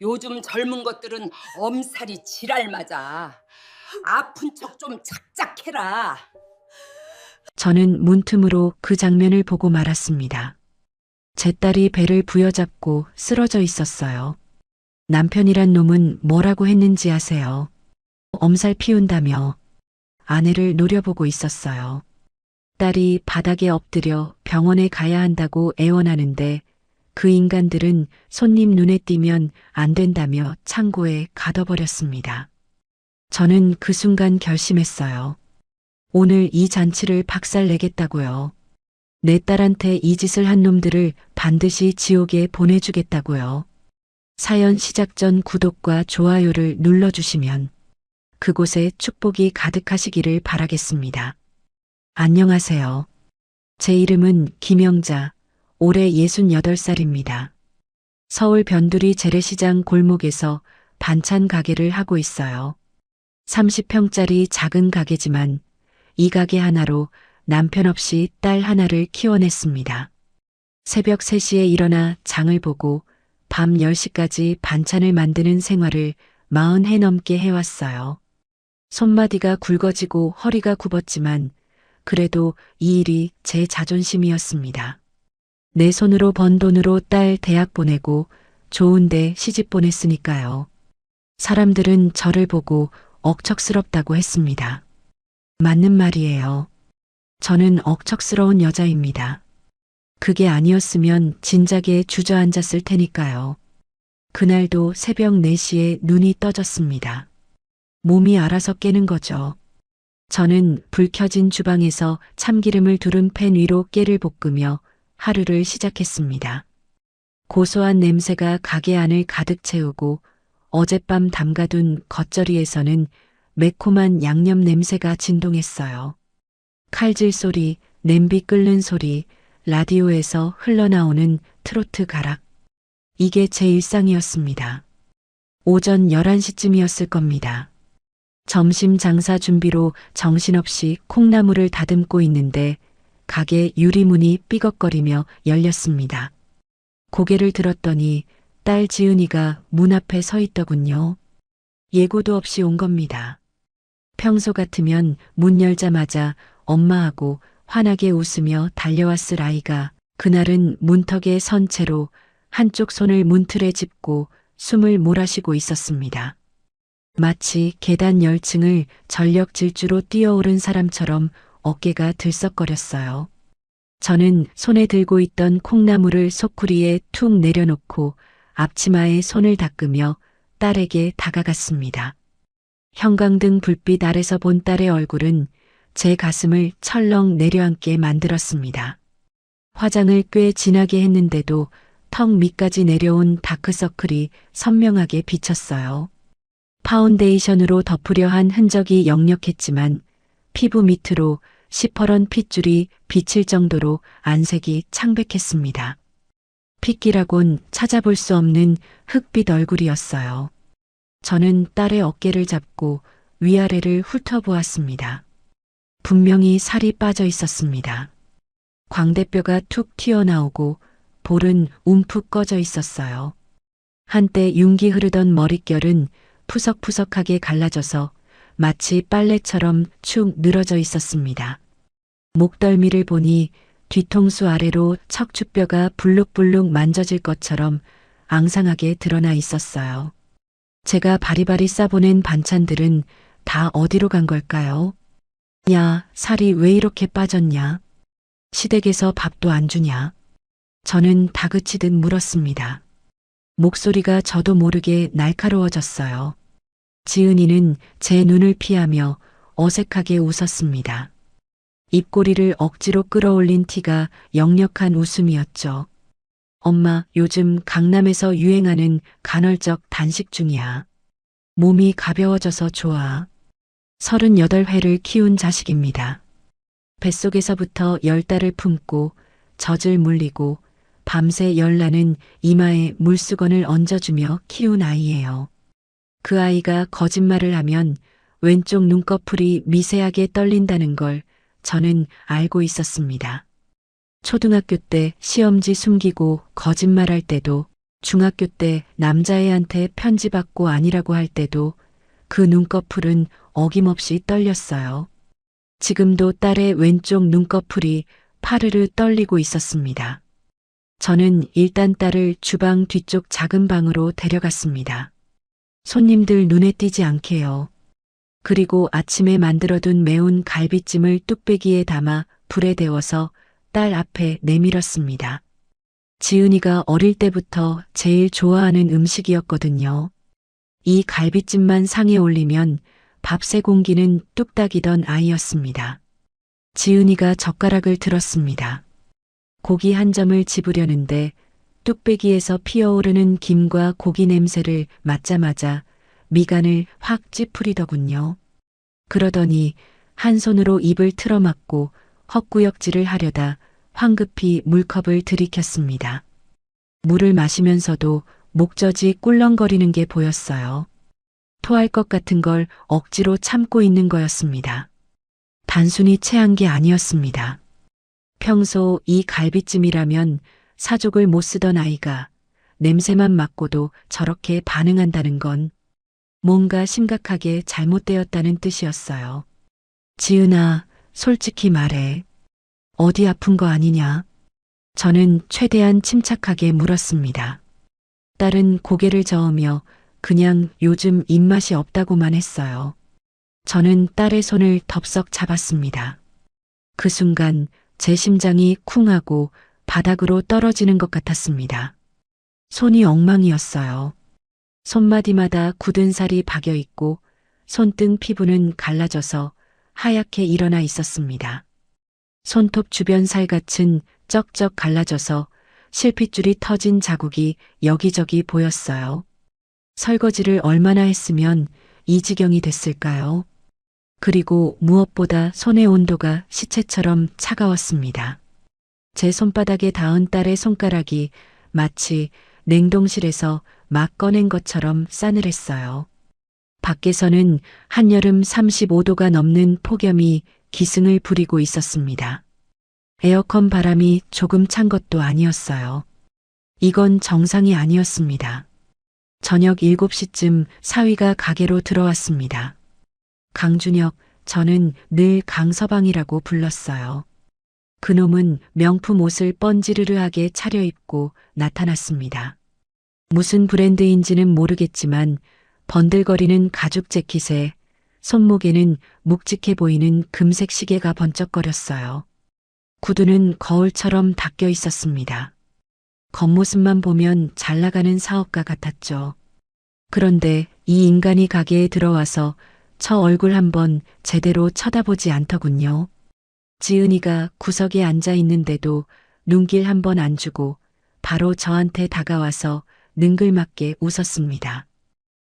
요즘 젊은 것들은 엄살이 지랄 맞아. 아픈 척 좀 착착해라. 저는 문틈으로 그 장면을 보고 말았습니다. 제 딸이 배를 부여잡고 쓰러져 있었어요. 남편이란 놈은 뭐라고 했는지 아세요? 엄살 피운다며 아내를 노려보고 있었어요. 딸이 바닥에 엎드려 병원에 가야 한다고 애원하는데 그 인간들은 손님 눈에 띄면 안 된다며 창고에 가둬버렸습니다. 저는 그 순간 결심했어요. 오늘 이 잔치를 박살내겠다고요. 내 딸한테 이 짓을 한 놈들을 반드시 지옥에 보내주겠다고요. 사연 시작 전 구독과 좋아요를 눌러주시면 그곳에 축복이 가득하시기를 바라겠습니다. 안녕하세요. 제 이름은 김영자, 올해 68살입니다. 서울 변두리 재래시장 골목에서 반찬 가게를 하고 있어요. 30평짜리 작은 가게지만 이 가게 하나로 남편 없이 딸 하나를 키워냈습니다. 새벽 3시에 일어나 장을 보고 밤 10시까지 반찬을 만드는 생활을 40해 넘게 해왔어요. 손마디가 굵어지고 허리가 굽었지만 그래도 이 일이 제 자존심이었습니다. 내 손으로 번 돈으로 딸 대학 보내고 좋은데 시집 보냈으니까요. 사람들은 저를 보고 억척스럽다고 했습니다. 맞는 말이에요. 저는 억척스러운 여자입니다. 그게 아니었으면 진작에 주저앉았을 테니까요. 그날도 새벽 4시에 눈이 떠졌습니다. 몸이 알아서 깨는 거죠. 저는 불 켜진 주방에서 참기름을 두른 팬 위로 깨를 볶으며 하루를 시작했습니다. 고소한 냄새가 가게 안을 가득 채우고 어젯밤 담가둔 겉절이에서는 매콤한 양념 냄새가 진동했어요. 칼질 소리, 냄비 끓는 소리, 라디오에서 흘러나오는 트로트 가락. 이게 제 일상이었습니다. 오전 11시쯤이었을 겁니다. 점심 장사 준비로 정신없이 콩나물을 다듬고 있는데 가게 유리문이 삐걱거리며 열렸습니다. 고개를 들었더니 딸 지은이가 문 앞에 서 있더군요. 예고도 없이 온 겁니다. 평소 같으면 문 열자마자 엄마하고 환하게 웃으며 달려왔을 아이가 그날은 문턱에 선 채로 한쪽 손을 문틀에 짚고 숨을 몰아쉬고 있었습니다. 마치 계단 10층을 전력 질주로 뛰어오른 사람처럼 어깨가 들썩거렸어요. 저는 손에 들고 있던 콩나물을 소쿠리에 툭 내려놓고 앞치마에 손을 닦으며 딸에게 다가갔습니다. 형광등 불빛 아래서 본 딸의 얼굴은 제 가슴을 철렁 내려앉게 만들었습니다. 화장을 꽤 진하게 했는데도 턱 밑까지 내려온 다크서클이 선명하게 비쳤어요. 파운데이션으로 덮으려 한 흔적이 역력했지만 피부 밑으로 시퍼런 핏줄이 비칠 정도로 안색이 창백했습니다. 핏기라곤 찾아볼 수 없는 흑빛 얼굴이었어요. 저는 딸의 어깨를 잡고 위아래를 훑어보았습니다. 분명히 살이 빠져 있었습니다. 광대뼈가 툭 튀어나오고 볼은 움푹 꺼져 있었어요. 한때 윤기 흐르던 머릿결은 푸석푸석하게 갈라져서 마치 빨래처럼 축 늘어져 있었습니다. 목덜미를 보니 뒤통수 아래로 척추뼈가 불룩불룩 만져질 것처럼 앙상하게 드러나 있었어요. 제가 바리바리 싸보낸 반찬들은 다 어디로 간 걸까요? 야, 살이 왜 이렇게 빠졌냐? 시댁에서 밥도 안 주냐? 저는 다그치듯 물었습니다. 목소리가 저도 모르게 날카로워졌어요. 지은이는 제 눈을 피하며 어색하게 웃었습니다. 입꼬리를 억지로 끌어올린 티가 역력한 웃음이었죠. 엄마, 요즘 강남에서 유행하는 간헐적 단식 중이야. 몸이 가벼워져서 좋아. 38회를 키운 자식입니다. 뱃속에서부터 10달을 품고 젖을 물리고 밤새 열나는 이마에 물수건을 얹어주며 키운 아이예요. 그 아이가 거짓말을 하면 왼쪽 눈꺼풀이 미세하게 떨린다는 걸 저는 알고 있었습니다. 초등학교 때 시험지 숨기고 거짓말할 때도 중학교 때 남자애한테 편지 받고 아니라고 할 때도 그 눈꺼풀은 어김없이 떨렸어요. 지금도 딸의 왼쪽 눈꺼풀이 파르르 떨리고 있었습니다. 저는 일단 딸을 주방 뒤쪽 작은 방으로 데려갔습니다. 손님들 눈에 띄지 않게요. 그리고 아침에 만들어둔 매운 갈비찜을 뚝배기에 담아 불에 데워서 딸 앞에 내밀었습니다. 지은이가 어릴 때부터 제일 좋아하는 음식이었거든요. 이 갈비찜만 상에 올리면 밥 세 공기는 뚝딱이던 아이였습니다. 지은이가 젓가락을 들었습니다. 고기 한 점을 집으려는데 뚝배기에서 피어오르는 김과 고기 냄새를 맡자마자 미간을 확 찌푸리더군요. 그러더니 한 손으로 입을 틀어막고 헛구역질을 하려다 황급히 물컵을 들이켰습니다. 물을 마시면서도 목젖이 꿀렁거리는 게 보였어요. 토할 것 같은 걸 억지로 참고 있는 거였습니다. 단순히 체한 게 아니었습니다. 평소 이 갈비찜이라면 사족을 못 쓰던 아이가 냄새만 맡고도 저렇게 반응한다는 건 뭔가 심각하게 잘못되었다는 뜻이었어요. 지은아, 솔직히 말해. 어디 아픈 거 아니냐? 저는 최대한 침착하게 물었습니다. 딸은 고개를 저으며 그냥 요즘 입맛이 없다고만 했어요. 저는 딸의 손을 덥석 잡았습니다. 그 순간 제 심장이 쿵하고 바닥으로 떨어지는 것 같았습니다. 손이 엉망이었어요. 손마디마다 굳은 살이 박여 있고 손등 피부는 갈라져서 하얗게 일어나 있었습니다. 손톱 주변 살갗은 쩍쩍 갈라져서 실핏줄이 터진 자국이 여기저기 보였어요. 설거지를 얼마나 했으면 이 지경이 됐을까요? 그리고 무엇보다 손의 온도가 시체처럼 차가웠습니다. 제 손바닥에 닿은 딸의 손가락이 마치 냉동실에서 막 꺼낸 것처럼 싸늘했어요. 밖에서는 한여름 35도가 넘는 폭염이 기승을 부리고 있었습니다. 에어컨 바람이 조금 찬 것도 아니었어요. 이건 정상이 아니었습니다. 저녁 7시쯤 사위가 가게로 들어왔습니다. 강준혁, 저는 늘 강서방이라고 불렀어요. 그놈은 명품 옷을 뻔지르르하게 차려입고 나타났습니다. 무슨 브랜드인지는 모르겠지만 번들거리는 가죽 재킷에 손목에는 묵직해 보이는 금색 시계가 번쩍거렸어요. 구두는 거울처럼 닦여 있었습니다. 겉모습만 보면 잘 나가는 사업가 같았죠. 그런데 이 인간이 가게에 들어와서 저 얼굴 한번 제대로 쳐다보지 않더군요. 지은이가 구석에 앉아 있는데도 눈길 한번 안 주고 바로 저한테 다가와서 능글맞게 웃었습니다.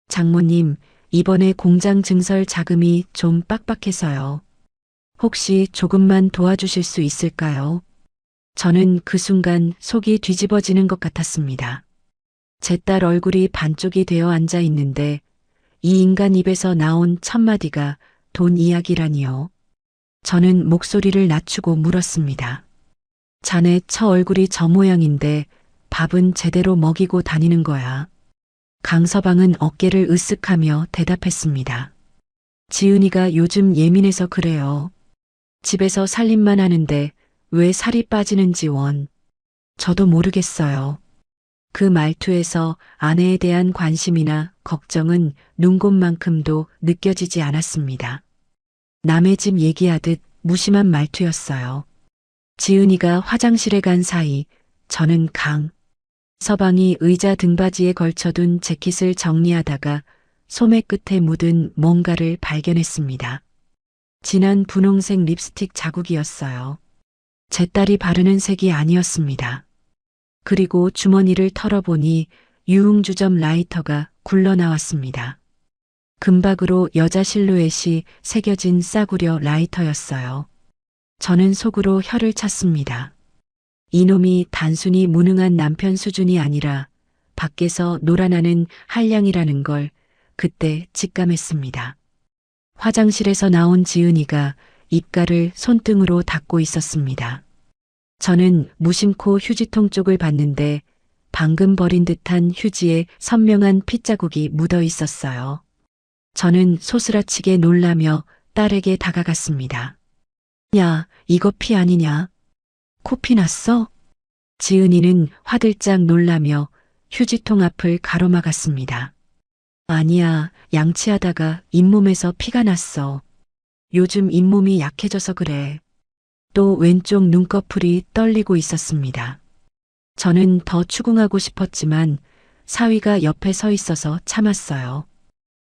장모님, 이번에 공장 증설 자금이 좀 빡빡해서요. 혹시 조금만 도와주실 수 있을까요? 저는 그 순간 속이 뒤집어지는 것 같았습니다. 제 딸 얼굴이 반쪽이 되어 앉아 있는데 이 인간 입에서 나온 첫마디가 돈 이야기라니요. 저는 목소리를 낮추고 물었습니다. 자네 처 얼굴이 저 모양인데 밥은 제대로 먹이고 다니는 거야. 강서방은 어깨를 으쓱하며 대답했습니다. 지은이가 요즘 예민해서 그래요. 집에서 살림만 하는데 왜 살이 빠지는지 원. 저도 모르겠어요. 그 말투에서 아내에 대한 관심이나 걱정은 눈곱만큼도 느껴지지 않았습니다. 남의 집 얘기하듯 무심한 말투였어요. 지은이가 화장실에 간 사이 저는 서방이 의자 등받이에 걸쳐둔 재킷을 정리하다가 소매 끝에 묻은 뭔가를 발견했습니다. 진한 분홍색 립스틱 자국이었어요. 제 딸이 바르는 색이 아니었습니다. 그리고 주머니를 털어보니 유흥주점 라이터가 굴러나왔습니다. 금박으로 여자 실루엣이 새겨진 싸구려 라이터였어요. 저는 속으로 혀를 찼습니다. 이놈이 단순히 무능한 남편 수준이 아니라 밖에서 놀아나는 한량이라는 걸 그때 직감했습니다. 화장실에서 나온 지은이가 입가를 손등으로 닦고 있었습니다. 저는 무심코 휴지통 쪽을 봤는데 방금 버린 듯한 휴지에 선명한 핏자국이 묻어 있었어요. 저는 소스라치게 놀라며 딸에게 다가갔습니다. 야, 이거 피 아니냐? 코피 났어? 지은이는 화들짝 놀라며 휴지통 앞을 가로막았습니다. 아니야, 양치하다가 잇몸에서 피가 났어. 요즘 잇몸이 약해져서 그래. 또 왼쪽 눈꺼풀이 떨리고 있었습니다. 저는 더 추궁하고 싶었지만 사위가 옆에 서 있어서 참았어요.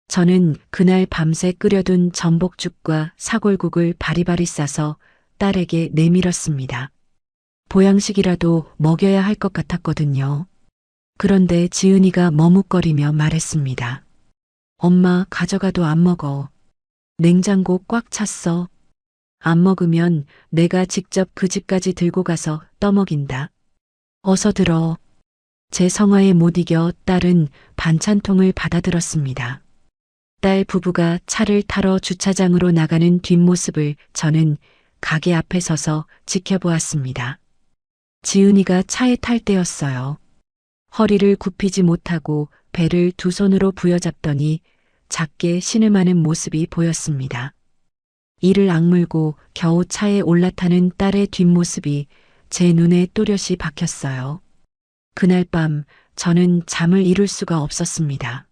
저는 그날 밤새 끓여둔 전복죽과 사골국을 바리바리 싸서 딸에게 내밀었습니다. 보양식이라도 먹여야 할 것 같았거든요. 그런데 지은이가 머뭇거리며 말했습니다. 엄마, 가져가도 안 먹어. 냉장고 꽉 찼어. 안 먹으면 내가 직접 그 집까지 들고 가서 떠먹인다. 어서 들어. 제 성화에 못 이겨 딸은 반찬통을 받아들었습니다. 딸 부부가 차를 타러 주차장으로 나가는 뒷모습을 저는 가게 앞에 서서 지켜보았습니다. 지은이가 차에 탈 때였어요. 허리를 굽히지 못하고 배를 두 손으로 부여잡더니 작게 신음하는 모습이 보였습니다. 이를 악물고 겨우 차에 올라타는 딸의 뒷모습이 제 눈에 또렷이 박혔어요. 그날 밤 저는 잠을 이룰 수가 없었습니다.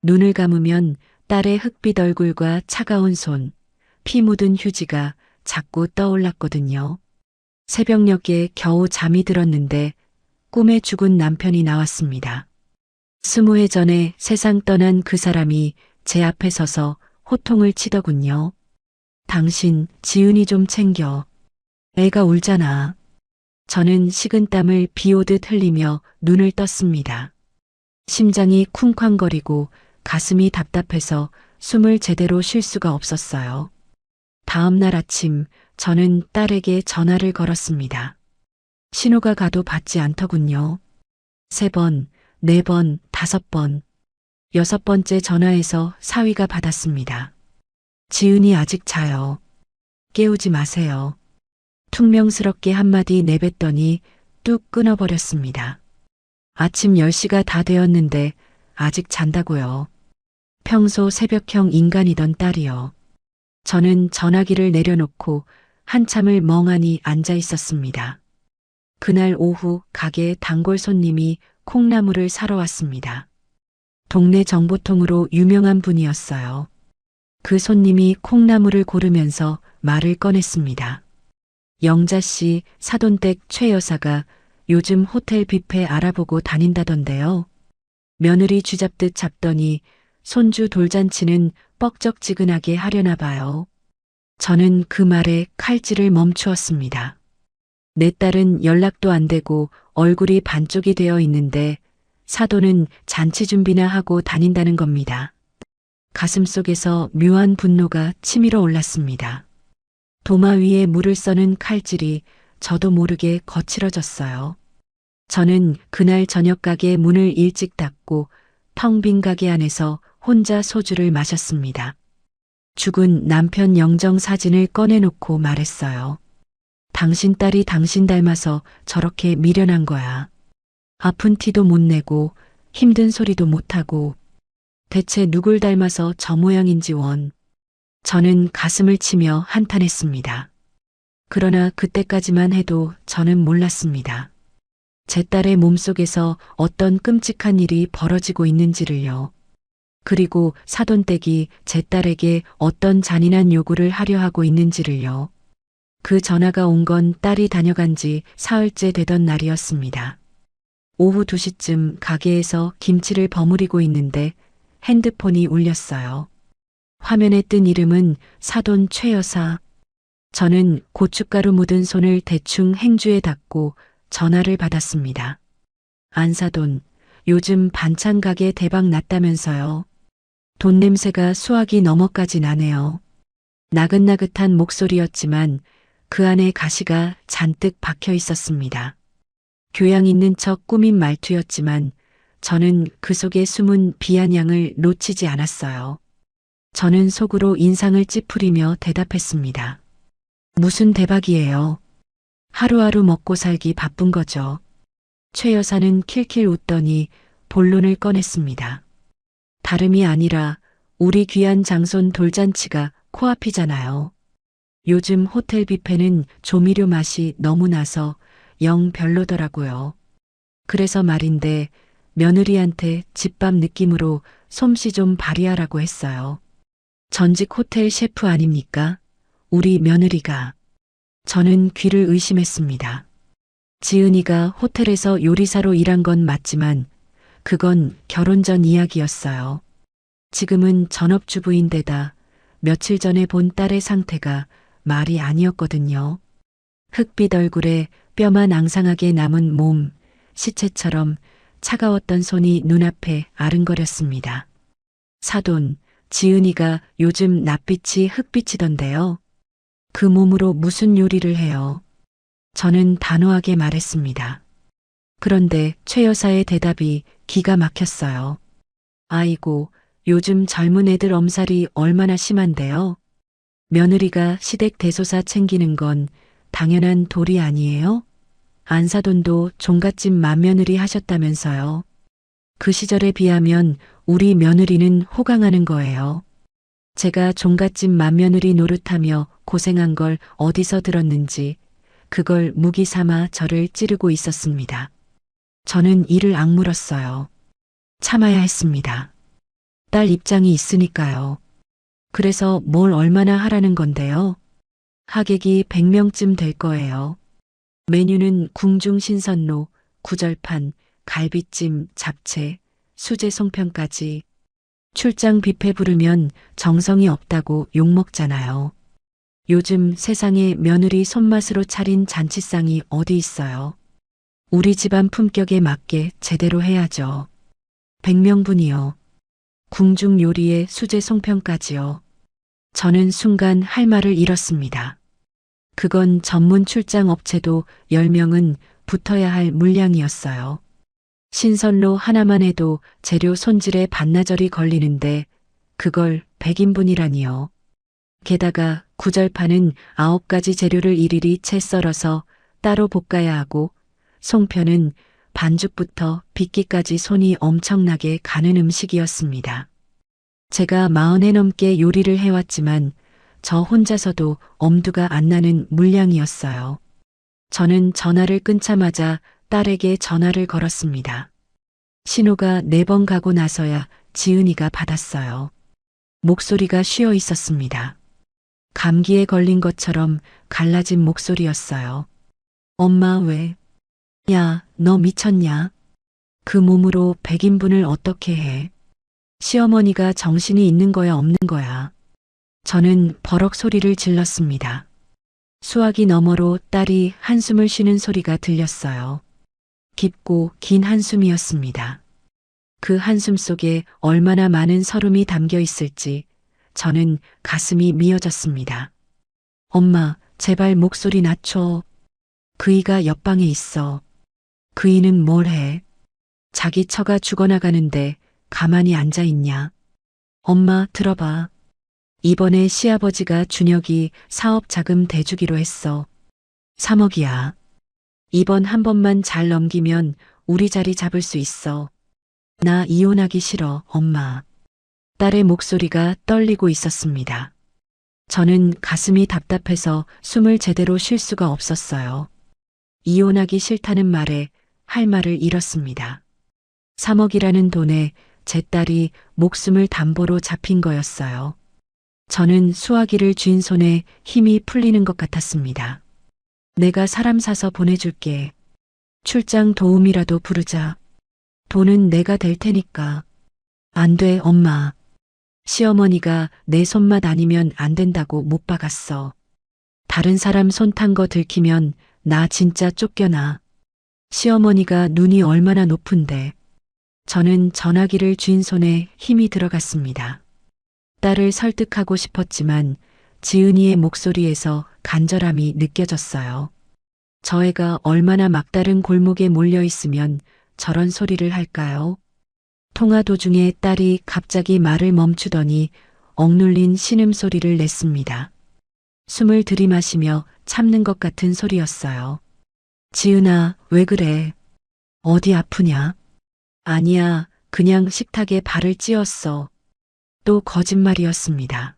눈을 감으면 딸의 흑빛 얼굴과 차가운 손, 피 묻은 휴지가 자꾸 떠올랐거든요. 새벽녘에 겨우 잠이 들었는데 꿈에 죽은 남편이 나왔습니다. 20해 전에 세상 떠난 그 사람이 제 앞에 서서 호통을 치더군요. 당신 지은이 좀 챙겨. 애가 울잖아. 저는 식은땀을 비오듯 흘리며 눈을 떴습니다. 심장이 쿵쾅거리고 가슴이 답답해서 숨을 제대로 쉴 수가 없었어요. 다음 날 아침 저는 딸에게 전화를 걸었습니다. 신호가 가도 받지 않더군요. 3번, 4번, 5번, 6번째 전화에서 사위가 받았습니다. 지은이 아직 자요. 깨우지 마세요. 퉁명스럽게 한마디 내뱉더니 뚝 끊어버렸습니다. 아침 10시가 다 되었는데 아직 잔다고요. 평소 새벽형 인간이던 딸이요. 저는 전화기를 내려놓고 한참을 멍하니 앉아 있었습니다. 그날 오후 가게에 단골 손님이 콩나물을 사러 왔습니다. 동네 정보통으로 유명한 분이었어요. 그 손님이 콩나물을 고르면서 말을 꺼냈습니다. 영자 씨, 사돈댁 최 여사가 요즘 호텔 뷔페 알아보고 다닌다던데요. 며느리 쥐잡듯 잡더니 손주 돌잔치는 뻑적지근하게 하려나 봐요. 저는 그 말에 칼질을 멈추었습니다. 내 딸은 연락도 안 되고 얼굴이 반쪽이 되어 있는데 사돈은 잔치 준비나 하고 다닌다는 겁니다. 가슴속에서 묘한 분노가 치밀어 올랐습니다. 도마 위에 물을 써는 칼질이 저도 모르게 거칠어졌어요. 저는 그날 저녁 가게 문을 일찍 닫고 텅 빈 가게 안에서 혼자 소주를 마셨습니다. 죽은 남편 영정 사진을 꺼내놓고 말했어요. 당신 딸이 당신 닮아서 저렇게 미련한 거야. 아픈 티도 못 내고 힘든 소리도 못하고 대체 누굴 닮아서 저 모양인지 원. 저는 가슴을 치며 한탄했습니다. 그러나 그때까지만 해도 저는 몰랐습니다. 제 딸의 몸속에서 어떤 끔찍한 일이 벌어지고 있는지를요. 그리고 사돈댁이 제 딸에게 어떤 잔인한 요구를 하려 하고 있는지를요. 그 전화가 온 건 딸이 다녀간 지 사흘째 되던 날이었습니다. 오후 2시쯤 가게에서 김치를 버무리고 있는데 핸드폰이 울렸어요. 화면에 뜬 이름은 사돈 최 여사. 저는 고춧가루 묻은 손을 대충 행주에 닦고 전화를 받았습니다. 안사돈, 요즘 반찬 가게 대박 났다면서요. 돈 냄새가 수화기 너머까지 나네요. 나긋나긋한 목소리였지만 그 안에 가시가 잔뜩 박혀 있었습니다. 교양 있는 척 꾸민 말투였지만 저는 그 속에 숨은 비아냥을 놓치지 않았어요. 저는 속으로 인상을 찌푸리며 대답했습니다. 무슨 대박이에요. 하루하루 먹고 살기 바쁜 거죠. 최 여사는 킬킬 웃더니 본론을 꺼냈습니다. 다름이 아니라 우리 귀한 장손 돌잔치가 코앞이잖아요. 요즘 호텔 뷔페는 조미료 맛이 너무 나서 영 별로더라고요. 그래서 말인데 며느리한테 집밥 느낌으로 솜씨 좀 발휘하라고 했어요. 전직 호텔 셰프 아닙니까? 우리 며느리가. 저는 귀를 의심했습니다. 지은이가 호텔에서 요리사로 일한 건 맞지만 그건 결혼 전 이야기였어요. 지금은 전업주부인데다 며칠 전에 본 딸의 상태가 말이 아니었거든요. 흑빛 얼굴에 뼈만 앙상하게 남은 몸, 시체처럼 차가웠던 손이 눈앞에 아른거렸습니다. 사돈, 지은이가 요즘 낯빛이 흑빛이던데요. 그 몸으로 무슨 요리를 해요? 저는 단호하게 말했습니다. 그런데 최 여사의 대답이 기가 막혔어요. 아이고, 요즘 젊은 애들 엄살이 얼마나 심한데요? 며느리가 시댁 대소사 챙기는 건 당연한 도리 아니에요? 안사돈도 종갓집 맏며느리 하셨다면서요. 그 시절에 비하면 우리 며느리는 호강하는 거예요. 제가 종갓집 맏며느리 노릇하며 고생한 걸 어디서 들었는지 그걸 무기 삼아 저를 찌르고 있었습니다. 저는 이를 악물었어요. 참아야 했습니다. 딸 입장이 있으니까요. 그래서 뭘 얼마나 하라는 건데요? 하객이 100명쯤 될 거예요. 메뉴는 궁중 신선로, 구절판, 갈비찜, 잡채, 수제 송편까지. 출장 뷔페 부르면 정성이 없다고 욕먹잖아요. 요즘 세상에 며느리 손맛으로 차린 잔치상이 어디 있어요. 우리 집안 품격에 맞게 제대로 해야죠. 100명분이요. 궁중 요리에 수제 송편까지요. 저는 순간 할 말을 잃었습니다. 그건 전문 출장 업체도 10명은 붙어야 할 물량이었어요. 신선로 하나만 해도 재료 손질에 반나절이 걸리는데 그걸 100인분이라니요. 게다가 구절판은 9가지 재료를 일일이 채 썰어서 따로 볶아야 하고 송편은 반죽부터 빚기까지 손이 엄청나게 가는 음식이었습니다. 제가 40해 넘게 요리를 해왔지만 저 혼자서도 엄두가 안 나는 물량이었어요. 저는 전화를 끊자마자 딸에게 전화를 걸었습니다. 신호가 4번 가고 나서야 지은이가 받았어요. 목소리가 쉬어 있었습니다. 감기에 걸린 것처럼 갈라진 목소리였어요. 엄마 왜? 야, 너 미쳤냐? 그 몸으로 100인분을 어떻게 해? 시어머니가 정신이 있는 거야 없는 거야? 저는 버럭 소리를 질렀습니다. 수화기 너머로 딸이 한숨을 쉬는 소리가 들렸어요. 깊고 긴 한숨이었습니다. 그 한숨 속에 얼마나 많은 서름이 담겨 있을지 저는 가슴이 미어졌습니다. 엄마, 제발 목소리 낮춰. 그이가 옆방에 있어. 그이는 뭘 해? 자기 처가 죽어나가는데 가만히 앉아 있냐? 엄마, 들어봐. 이번에 시아버지가 준혁이 사업 자금 대주기로 했어. 3억이야. 이번 한 번만 잘 넘기면 우리 자리 잡을 수 있어. 나 이혼하기 싫어, 엄마. 딸의 목소리가 떨리고 있었습니다. 저는 가슴이 답답해서 숨을 제대로 쉴 수가 없었어요. 이혼하기 싫다는 말에 할 말을 잃었습니다. 3억이라는 돈에 제 딸이 목숨을 담보로 잡힌 거였어요. 저는 수화기를 쥔 손에 힘이 풀리는 것 같았습니다. 내가 사람 사서 보내줄게. 출장 도움이라도 부르자. 돈은 내가 댈 테니까. 안 돼, 엄마. 시어머니가 내 손맛 아니면 안 된다고 못 박았어. 다른 사람 손 탄 거 들키면 나 진짜 쫓겨나. 시어머니가 눈이 얼마나 높은데. 저는 전화기를 쥔 손에 힘이 들어갔습니다. 딸을 설득하고 싶었지만 지은이의 목소리에서 간절함이 느껴졌어요. 저 애가 얼마나 막다른 골목에 몰려 있으면 저런 소리를 할까요? 통화 도중에 딸이 갑자기 말을 멈추더니 억눌린 신음소리를 냈습니다. 숨을 들이마시며 참는 것 같은 소리였어요. 지은아, 왜 그래? 어디 아프냐? 아니야, 그냥 식탁에 발을 찧었어. 또 거짓말이었습니다.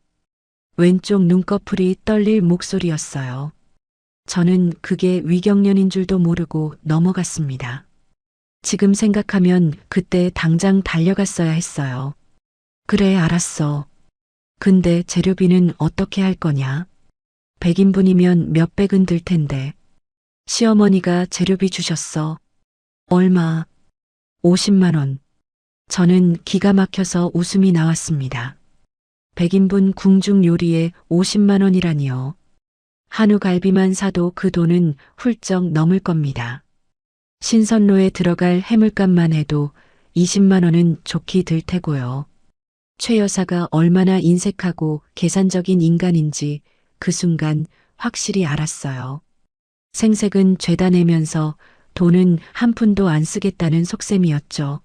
왼쪽 눈꺼풀이 떨릴 목소리였어요. 저는 그게 위경련인 줄도 모르고 넘어갔습니다. 지금 생각하면 그때 당장 달려갔어야 했어요. 그래, 알았어. 근데 재료비는 어떻게 할 거냐? 100인분이면 몇백은 들 텐데. 시어머니가 재료비 주셨어. 얼마? 50만 원. 저는 기가 막혀서 웃음이 나왔습니다. 100인분 궁중 요리에 50만 원이라니요. 한우 갈비만 사도 그 돈은 훌쩍 넘을 겁니다. 신선로에 들어갈 해물값만 해도 20만 원은 좋게 들 테고요. 최 여사가 얼마나 인색하고 계산적인 인간인지 그 순간 확실히 알았어요. 생색은 죄다 내면서 돈은 한 푼도 안 쓰겠다는 속셈이었죠.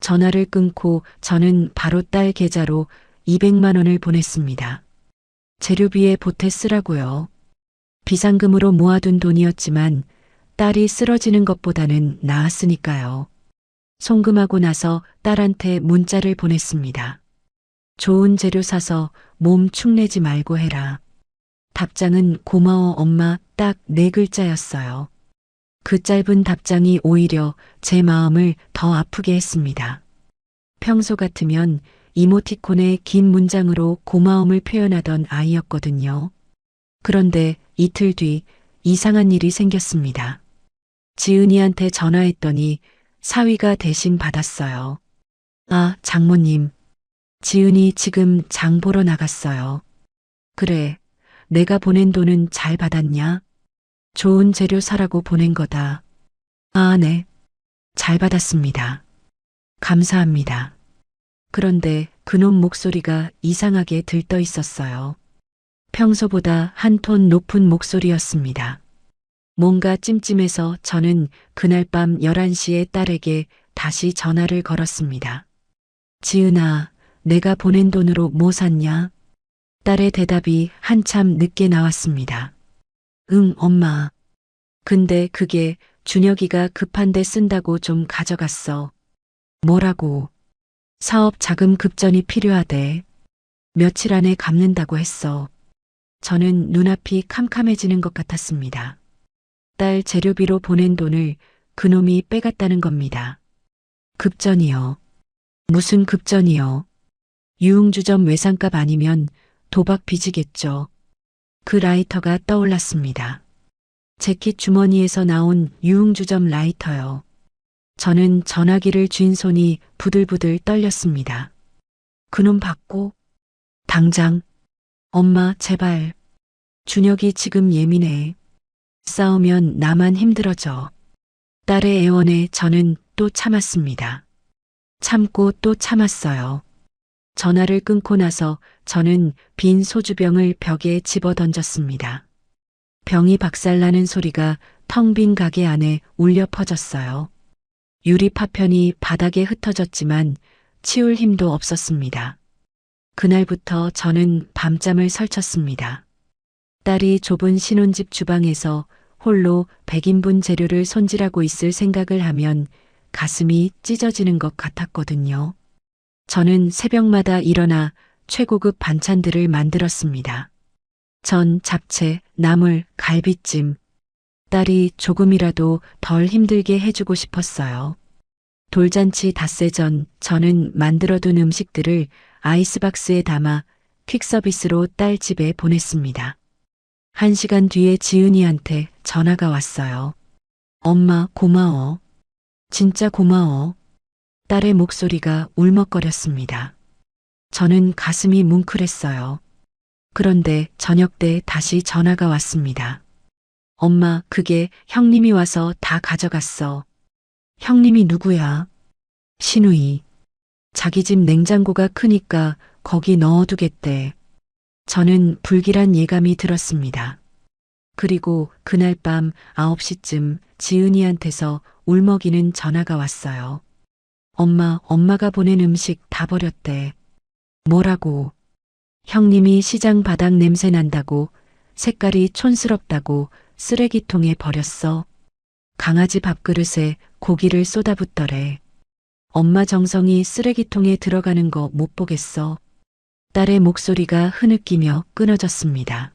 전화를 끊고 저는 바로 딸 계좌로 200만 원을 보냈습니다. 재료비에 보태 쓰라고요. 비상금으로 모아둔 돈이었지만 딸이 쓰러지는 것보다는 나았으니까요. 송금하고 나서 딸한테 문자를 보냈습니다. 좋은 재료 사서 몸 축내지 말고 해라. 답장은 고마워 엄마 딱 4글자였어요. 그 짧은 답장이 오히려 제 마음을 더 아프게 했습니다. 평소 같으면 이모티콘의 긴 문장으로 고마움을 표현하던 아이였거든요. 그런데 이틀 뒤 이상한 일이 생겼습니다. 지은이한테 전화했더니 사위가 대신 받았어요. 아, 장모님. 지은이 지금 장 보러 나갔어요. 그래, 내가 보낸 돈은 잘 받았냐? 좋은 재료 사라고 보낸 거다. 아, 네. 잘 받았습니다. 감사합니다. 그런데 그놈 목소리가 이상하게 들떠 있었어요. 평소보다 한 톤 높은 목소리였습니다. 뭔가 찜찜해서 저는 그날 밤 11시에 딸에게 다시 전화를 걸었습니다. 지은아, 내가 보낸 돈으로 뭐 샀냐? 딸의 대답이 한참 늦게 나왔습니다. 응, 엄마. 근데 그게 준혁이가 급한데 쓴다고 좀 가져갔어. 뭐라고? 사업 자금 급전이 필요하대. 며칠 안에 갚는다고 했어. 저는 눈앞이 캄캄해지는 것 같았습니다. 딸 재료비로 보낸 돈을 그놈이 빼갔다는 겁니다. 급전이요. 무슨 급전이요? 유흥주점 외상값 아니면 도박 빚이겠죠. 그 라이터가 떠올랐습니다. 재킷 주머니에서 나온 유흥주점 라이터요. 저는 전화기를 쥔 손이 부들부들 떨렸습니다. 그놈 받고 당장 엄마 제발. 준혁이 지금 예민해. 싸우면 나만 힘들어져. 딸의 애원에 저는 또 참았습니다. 참고 또 참았어요. 전화를 끊고 나서 저는 빈 소주병을 벽에 집어 던졌습니다. 병이 박살나는 소리가 텅 빈 가게 안에 울려 퍼졌어요. 유리 파편이 바닥에 흩어졌지만 치울 힘도 없었습니다. 그날부터 저는 밤잠을 설쳤습니다. 딸이 좁은 신혼집 주방에서 홀로 100인분 재료를 손질하고 있을 생각을 하면 가슴이 찢어지는 것 같았거든요. 저는 새벽마다 일어나 최고급 반찬들을 만들었습니다. 전, 잡채, 나물, 갈비찜. 딸이 조금이라도 덜 힘들게 해주고 싶었어요. 돌잔치 닷새 전 저는 만들어둔 음식들을 아이스박스에 담아 퀵서비스로 딸 집에 보냈습니다. 1시간 뒤에 지은이한테 전화가 왔어요. 엄마 고마워. 진짜 고마워. 딸의 목소리가 울먹거렸습니다. 저는 가슴이 뭉클했어요. 그런데 저녁 때 다시 전화가 왔습니다. 엄마, 그게 형님이 와서 다 가져갔어. 형님이 누구야? 신우이. 자기 집 냉장고가 크니까 거기 넣어두겠대. 저는 불길한 예감이 들었습니다. 그리고 그날 밤 9시쯤 지은이한테서 울먹이는 전화가 왔어요. 엄마가 보낸 음식 다 버렸대. 뭐라고? 형님이 시장 바닥 냄새 난다고, 색깔이 촌스럽다고 쓰레기통에 버렸어. 강아지 밥그릇에 고기를 쏟아붓더래. 엄마 정성이 쓰레기통에 들어가는 거 못 보겠어. 딸의 목소리가 흐느끼며 끊어졌습니다.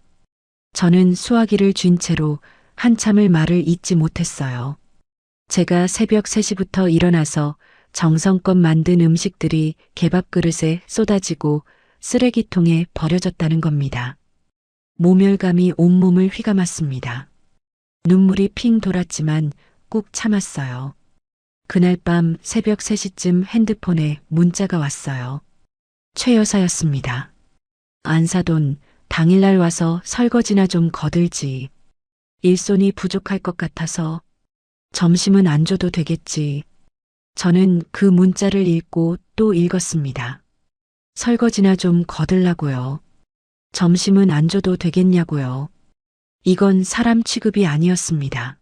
저는 수화기를 쥔 채로 한참을 말을 잇지 못했어요. 제가 새벽 3시부터 일어나서 정성껏 만든 음식들이 개밥 그릇에 쏟아지고 쓰레기통에 버려졌다는 겁니다. 모멸감이 온몸을 휘감았습니다. 눈물이 핑 돌았지만 꾹 참았어요. 그날 밤 새벽 3시쯤 핸드폰에 문자가 왔어요. 최 여사였습니다. 안사돈, 당일날 와서 설거지나 좀 거들지. 일손이 부족할 것 같아서 점심은 안 줘도 되겠지. 저는 그 문자를 읽고 또 읽었습니다. 설거지나 좀 거들라고요. 점심은 안 줘도 되겠냐고요. 이건 사람 취급이 아니었습니다.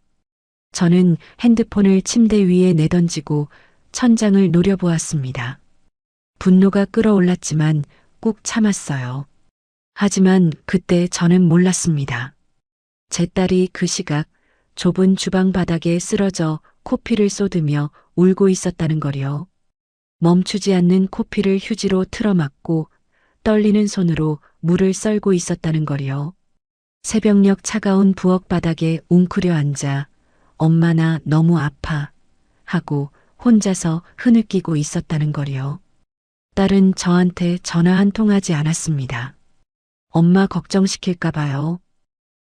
저는 핸드폰을 침대 위에 내던지고 천장을 노려보았습니다. 분노가 끓어올랐지만 꾹 참았어요. 하지만 그때 저는 몰랐습니다. 제 딸이 그 시각 좁은 주방 바닥에 쓰러져 코피를 쏟으며 울고 있었다는 거요. 멈추지 않는 코피를 휴지로 틀어막고 떨리는 손으로 물을 썰고 있었다는 거요. 새벽녘 차가운 부엌 바닥에 웅크려 앉아 엄마 나 너무 아파 하고 혼자서 흐느끼고 있었다는 거요. 딸은 저한테 전화 한 통 하지 않았습니다. 엄마 걱정시킬까 봐요.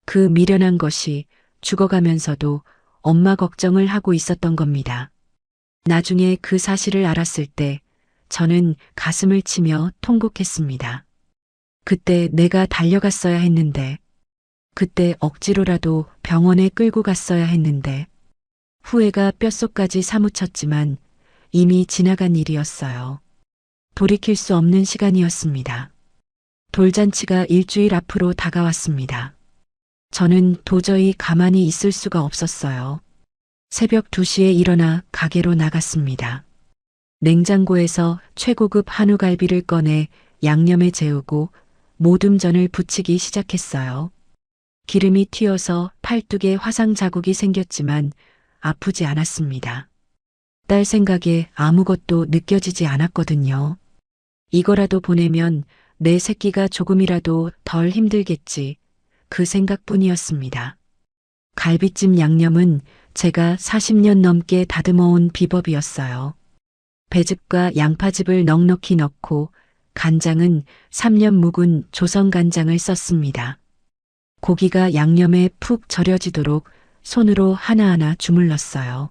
그 미련한 것이 죽어가면서도 엄마 걱정을 하고 있었던 겁니다. 나중에 그 사실을 알았을 때 저는 가슴을 치며 통곡했습니다. 그때 내가 달려갔어야 했는데, 그때 억지로라도 병원에 끌고 갔어야 했는데, 후회가 뼛속까지 사무쳤지만 이미 지나간 일이었어요. 돌이킬 수 없는 시간이었습니다. 돌잔치가 일주일 앞으로 다가왔습니다. 저는 도저히 가만히 있을 수가 없었어요. 새벽 2시에 일어나 가게로 나갔습니다. 냉장고에서 최고급 한우갈비를 꺼내 양념에 재우고 모듬전을 부치기 시작했어요. 기름이 튀어서 팔뚝에 화상 자국이 생겼지만 아프지 않았습니다. 딸 생각에 아무것도 느껴지지 않았거든요. 이거라도 보내면 내 새끼가 조금이라도 덜 힘들겠지. 그 생각뿐이었습니다. 갈비찜 양념은 제가 40년 넘게 다듬어온 비법이었어요. 배즙과 양파즙을 넉넉히 넣고 간장은 3년 묵은 조선 간장을 썼습니다. 고기가 양념에 푹 절여지도록 손으로 하나하나 주물렀어요.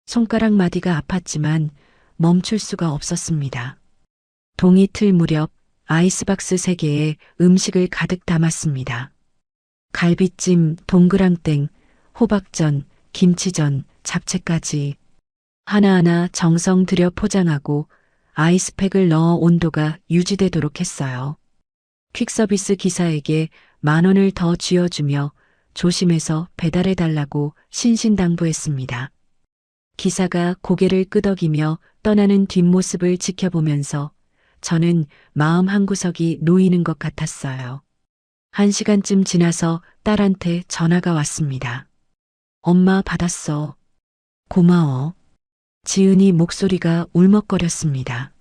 손가락 마디가 아팠지만 멈출 수가 없었습니다. 동이틀 무렵 아이스박스 3개에 음식을 가득 담았습니다. 갈비찜, 동그랑땡, 호박전, 김치전, 잡채까지 하나하나 정성 들여 포장하고 아이스팩을 넣어 온도가 유지되도록 했어요. 퀵서비스 기사에게 10,000원을 더 쥐어주며 조심해서 배달해달라고 신신당부했습니다. 기사가 고개를 끄덕이며 떠나는 뒷모습을 지켜보면서 저는 마음 한구석이 놓이는 것 같았어요. 1시간쯤 지나서 딸한테 전화가 왔습니다. 엄마 받았어. 고마워. 지은이 목소리가 울먹거렸습니다.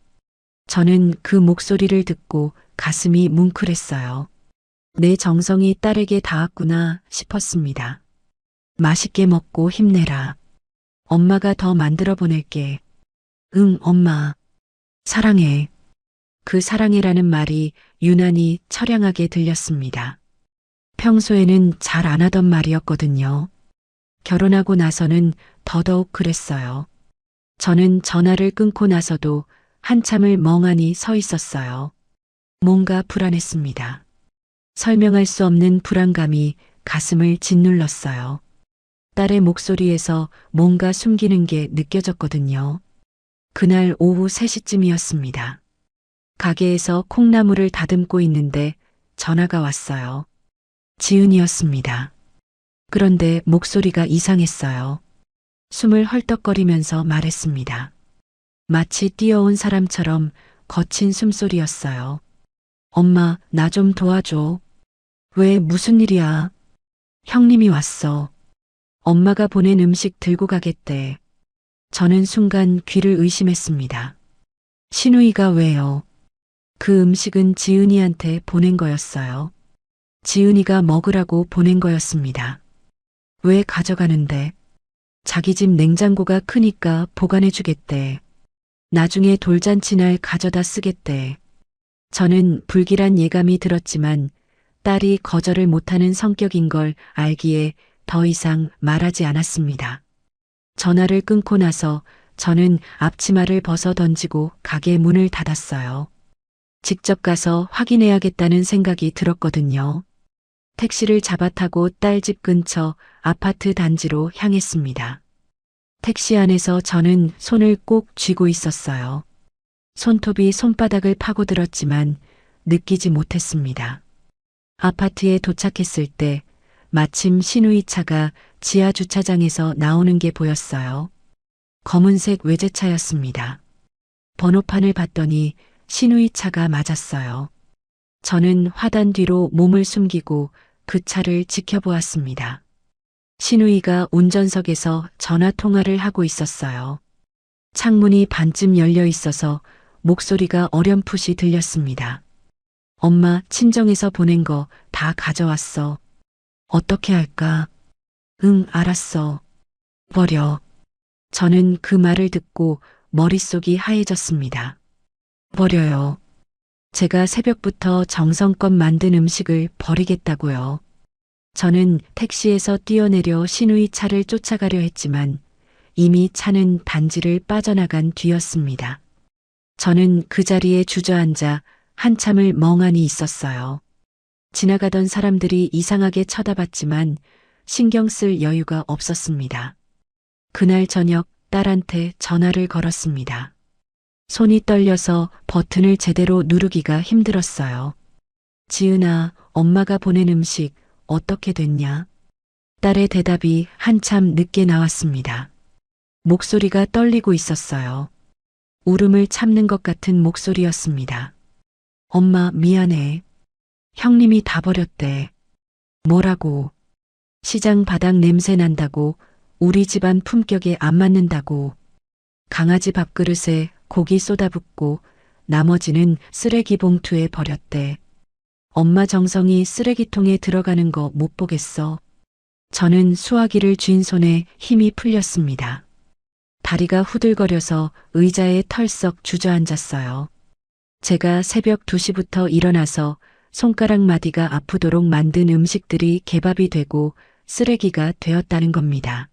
저는 그 목소리를 듣고 가슴이 뭉클했어요. 내 정성이 딸에게 닿았구나 싶었습니다. 맛있게 먹고 힘내라. 엄마가 더 만들어 보낼게. 응, 엄마. 사랑해. 그 사랑해라는 말이 유난히 처량하게 들렸습니다. 평소에는 잘 안 하던 말이었거든요. 결혼하고 나서는 더더욱 그랬어요. 저는 전화를 끊고 나서도 한참을 멍하니 서 있었어요. 뭔가 불안했습니다. 설명할 수 없는 불안감이 가슴을 짓눌렀어요. 딸의 목소리에서 뭔가 숨기는 게 느껴졌거든요. 그날 오후 3시쯤이었습니다. 가게에서 콩나물을 다듬고 있는데 전화가 왔어요. 지은이었습니다. 그런데 목소리가 이상했어요. 숨을 헐떡거리면서 말했습니다. 마치 뛰어온 사람처럼 거친 숨소리였어요. 엄마, 나 좀 도와줘. 왜, 무슨 일이야? 형님이 왔어. 엄마가 보낸 음식 들고 가겠대. 저는 순간 귀를 의심했습니다. 신우이가 왜요? 그 음식은 지은이한테 보낸 거였어요. 지은이가 먹으라고 보낸 거였습니다. 왜 가져가는데? 자기 집 냉장고가 크니까 보관해 주겠대. 나중에 돌잔치 날 가져다 쓰겠대. 저는 불길한 예감이 들었지만 딸이 거절을 못하는 성격인 걸 알기에 더 이상 말하지 않았습니다. 전화를 끊고 나서 저는 앞치마를 벗어 던지고 가게 문을 닫았어요. 직접 가서 확인해야겠다는 생각이 들었거든요. 택시를 잡아 타고 딸 집 근처 아파트 단지로 향했습니다. 택시 안에서 저는 손을 꼭 쥐고 있었어요. 손톱이 손바닥을 파고들었지만 느끼지 못했습니다. 아파트에 도착했을 때 마침 신우이 차가 지하 주차장에서 나오는 게 보였어요. 검은색 외제차였습니다. 번호판을 봤더니 신우이 차가 맞았어요. 저는 화단 뒤로 몸을 숨기고 그 차를 지켜보았습니다. 신우이가 운전석에서 전화 통화를 하고 있었어요. 창문이 반쯤 열려 있어서 목소리가 어렴풋이 들렸습니다. 엄마 친정에서 보낸 거 다 가져왔어. 어떻게 할까? 응, 알았어. 버려. 저는 그 말을 듣고 머릿속이 하얘졌습니다. 버려요. 제가 새벽부터 정성껏 만든 음식을 버리겠다고요. 저는 택시에서 뛰어내려 신우이 차를 쫓아가려 했지만 이미 차는 단지를 빠져나간 뒤였습니다. 저는 그 자리에 주저앉아 한참을 멍하니 있었어요. 지나가던 사람들이 이상하게 쳐다봤지만 신경 쓸 여유가 없었습니다. 그날 저녁 딸한테 전화를 걸었습니다. 손이 떨려서 버튼을 제대로 누르기가 힘들었어요. 지은아, 엄마가 보낸 음식 어떻게 됐냐? 딸의 대답이 한참 늦게 나왔습니다. 목소리가 떨리고 있었어요. 울음을 참는 것 같은 목소리였습니다. 엄마, 미안해. 형님이 다 버렸대. 뭐라고? 시장 바닥 냄새 난다고, 우리 집안 품격에 안 맞는다고. 강아지 밥그릇에 고기 쏟아붓고 나머지는 쓰레기 봉투에 버렸대. 엄마 정성이 쓰레기통에 들어가는 거 못 보겠어. 저는 수화기를 쥔 손에 힘이 풀렸습니다. 다리가 후들거려서 의자에 털썩 주저앉았어요. 제가 새벽 2시부터 일어나서 손가락 마디가 아프도록 만든 음식들이 개밥이 되고 쓰레기가 되었다는 겁니다.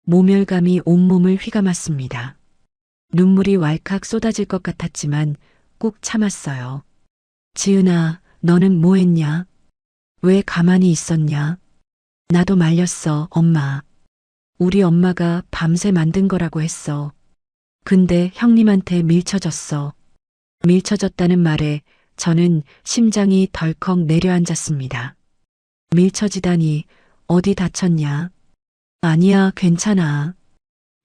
모멸감이 온몸을 휘감았습니다. 눈물이 왈칵 쏟아질 것 같았지만 꾹 참았어요. 지은아, 너는 뭐 했냐? 왜 가만히 있었냐? 나도 말렸어, 엄마. 우리 엄마가 밤새 만든 거라고 했어. 근데 형님한테 밀쳐졌어. 밀쳐졌다는 말에 저는 심장이 덜컥 내려앉았습니다. 밀쳐지다니 어디 다쳤냐? 아니야, 괜찮아.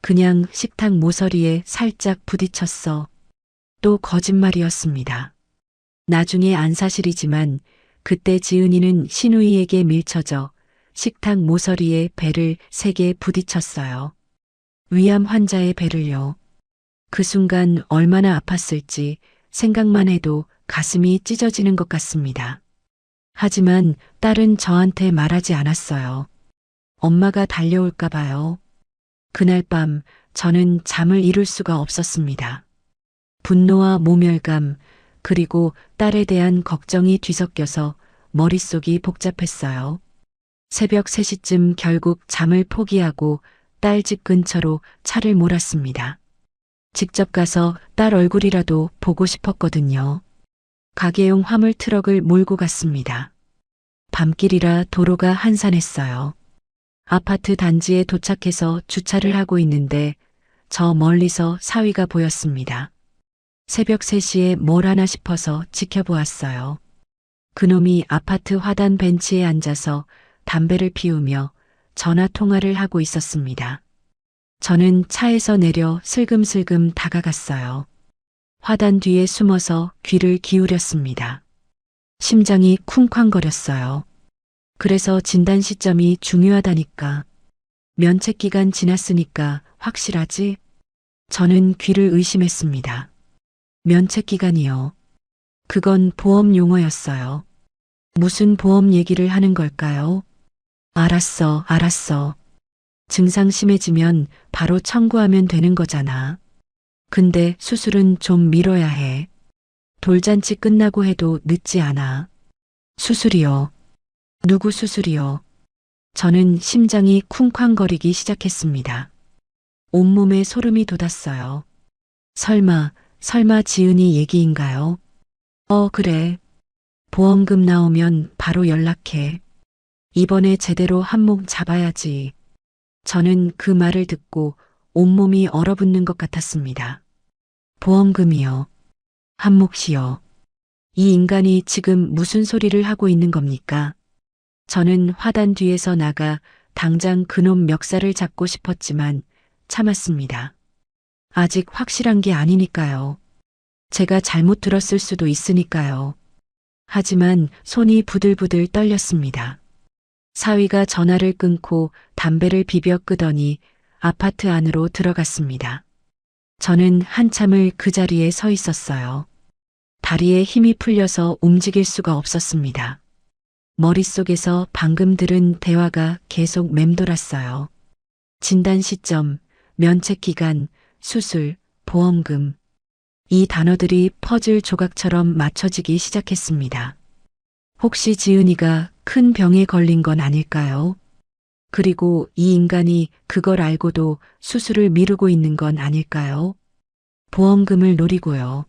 그냥 식탁 모서리에 살짝 부딪혔어. 또 거짓말이었습니다. 나중에 안 사실이지만 그때 지은이는 신우이에게 밀쳐져 식탁 모서리에 배를 3개 부딪혔어요. 위암 환자의 배를요. 그 순간 얼마나 아팠을지 생각만 해도 가슴이 찢어지는 것 같습니다. 하지만 딸은 저한테 말하지 않았어요. 엄마가 달려올까 봐요. 그날 밤 저는 잠을 이룰 수가 없었습니다. 분노와 모멸감, 그리고 딸에 대한 걱정이 뒤섞여서 머릿속이 복잡했어요. 새벽 3시쯤 결국 잠을 포기하고 딸 집 근처로 차를 몰았습니다. 직접 가서 딸 얼굴이라도 보고 싶었거든요. 가게용 화물 트럭을 몰고 갔습니다. 밤길이라 도로가 한산했어요. 아파트 단지에 도착해서 주차를 하고 있는데 저 멀리서 사위가 보였습니다. 새벽 3시에 뭘 하나 싶어서 지켜보았어요. 그놈이 아파트 화단 벤치에 앉아서 담배를 피우며 전화 통화를 하고 있었습니다. 저는 차에서 내려 슬금슬금 다가갔어요. 화단 뒤에 숨어서 귀를 기울였습니다. 심장이 쿵쾅거렸어요. 그래서 진단 시점이 중요하다니까. 면책 기간 지났으니까 확실하지? 저는 귀를 의심했습니다. 면책 기간이요. 그건 보험 용어였어요. 무슨 보험 얘기를 하는 걸까요? 알았어. 증상 심해지면 바로 청구하면 되는 거잖아. 근데 수술은 좀 미뤄야 해. 돌잔치 끝나고 해도 늦지 않아. 수술이요. 누구 수술이요? 저는 심장이 쿵쾅거리기 시작했습니다. 온몸에 소름이 돋았어요. 설마 지은이 얘기인가요? 그래. 보험금 나오면 바로 연락해. 이번에 제대로 한몫 잡아야지. 저는 그 말을 듣고 온몸이 얼어붙는 것 같았습니다. 보험금이요. 한몫이요. 이 인간이 지금 무슨 소리를 하고 있는 겁니까? 저는 화단 뒤에서 나가 당장 그놈 멱살을 잡고 싶었지만 참았습니다. 아직 확실한 게 아니니까요. 제가 잘못 들었을 수도 있으니까요. 하지만 손이 부들부들 떨렸습니다. 사위가 전화를 끊고 담배를 비벼 끄더니 아파트 안으로 들어갔습니다. 저는 한참을 그 자리에 서 있었어요. 다리에 힘이 풀려서 움직일 수가 없었습니다. 머릿속에서 방금 들은 대화가 계속 맴돌았어요. 진단 시점, 면책 기간, 수술, 보험금. 이 단어들이 퍼즐 조각처럼 맞춰지기 시작했습니다. 혹시 지은이가 큰 병에 걸린 건 아닐까요? 그리고 이 인간이 그걸 알고도 수술을 미루고 있는 건 아닐까요? 보험금을 노리고요.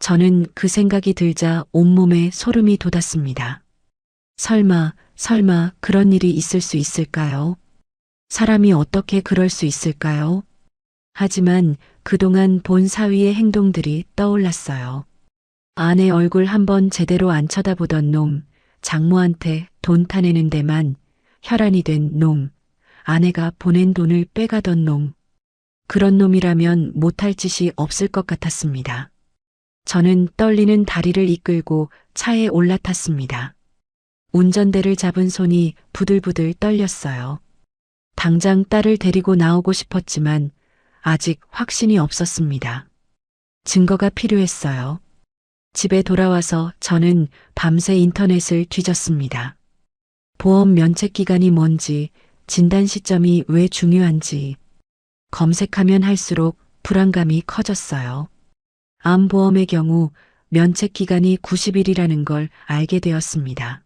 저는 그 생각이 들자 온몸에 소름이 돋았습니다. 설마 그런 일이 있을 수 있을까요? 사람이 어떻게 그럴 수 있을까요? 하지만 그동안 본 사위의 행동들이 떠올랐어요. 아내 얼굴 한번 제대로 안 쳐다보던 놈, 장모한테 돈 타내는 데만 혈안이 된 놈, 아내가 보낸 돈을 빼가던 놈. 그런 놈이라면 못할 짓이 없을 것 같았습니다. 저는 떨리는 다리를 이끌고 차에 올라탔습니다. 운전대를 잡은 손이 부들부들 떨렸어요. 당장 딸을 데리고 나오고 싶었지만 아직 확신이 없었습니다. 증거가 필요했어요. 집에 돌아와서 저는 밤새 인터넷을 뒤졌습니다. 보험 면책 기간이 뭔지, 진단 시점이 왜 중요한지 검색하면 할수록 불안감이 커졌어요. 암보험의 경우 면책 기간이 90일이라는 걸 알게 되었습니다.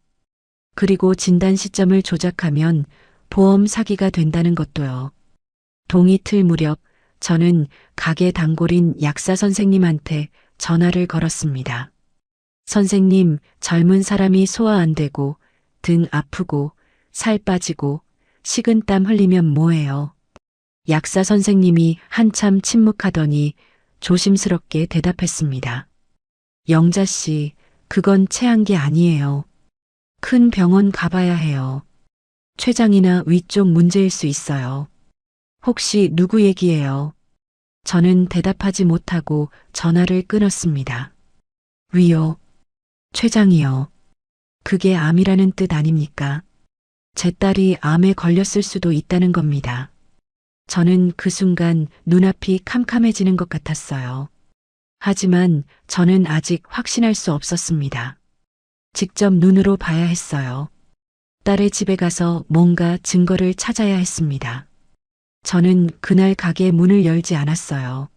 그리고 진단 시점을 조작하면 보험 사기가 된다는 것도요. 동이틀 무렵 저는 가게 단골인 약사 선생님한테 전화를 걸었습니다. 선생님, 젊은 사람이 소화 안 되고 등 아프고 살 빠지고 식은땀 흘리면 뭐해요? 약사 선생님이 한참 침묵하더니 조심스럽게 대답했습니다. 영자 씨, 그건 체한 게 아니에요. 큰 병원 가봐야 해요. 췌장이나 위쪽 문제일 수 있어요. 혹시 누구 얘기예요? 저는 대답하지 못하고 전화를 끊었습니다. 위요. 췌장이요. 그게 암이라는 뜻 아닙니까? 제 딸이 암에 걸렸을 수도 있다는 겁니다. 저는 그 순간 눈앞이 캄캄해지는 것 같았어요. 하지만 저는 아직 확신할 수 없었습니다. 직접 눈으로 봐야 했어요. 딸의 집에 가서 뭔가 증거를 찾아야 했습니다. 저는 그날 가게 문을 열지 않았어요.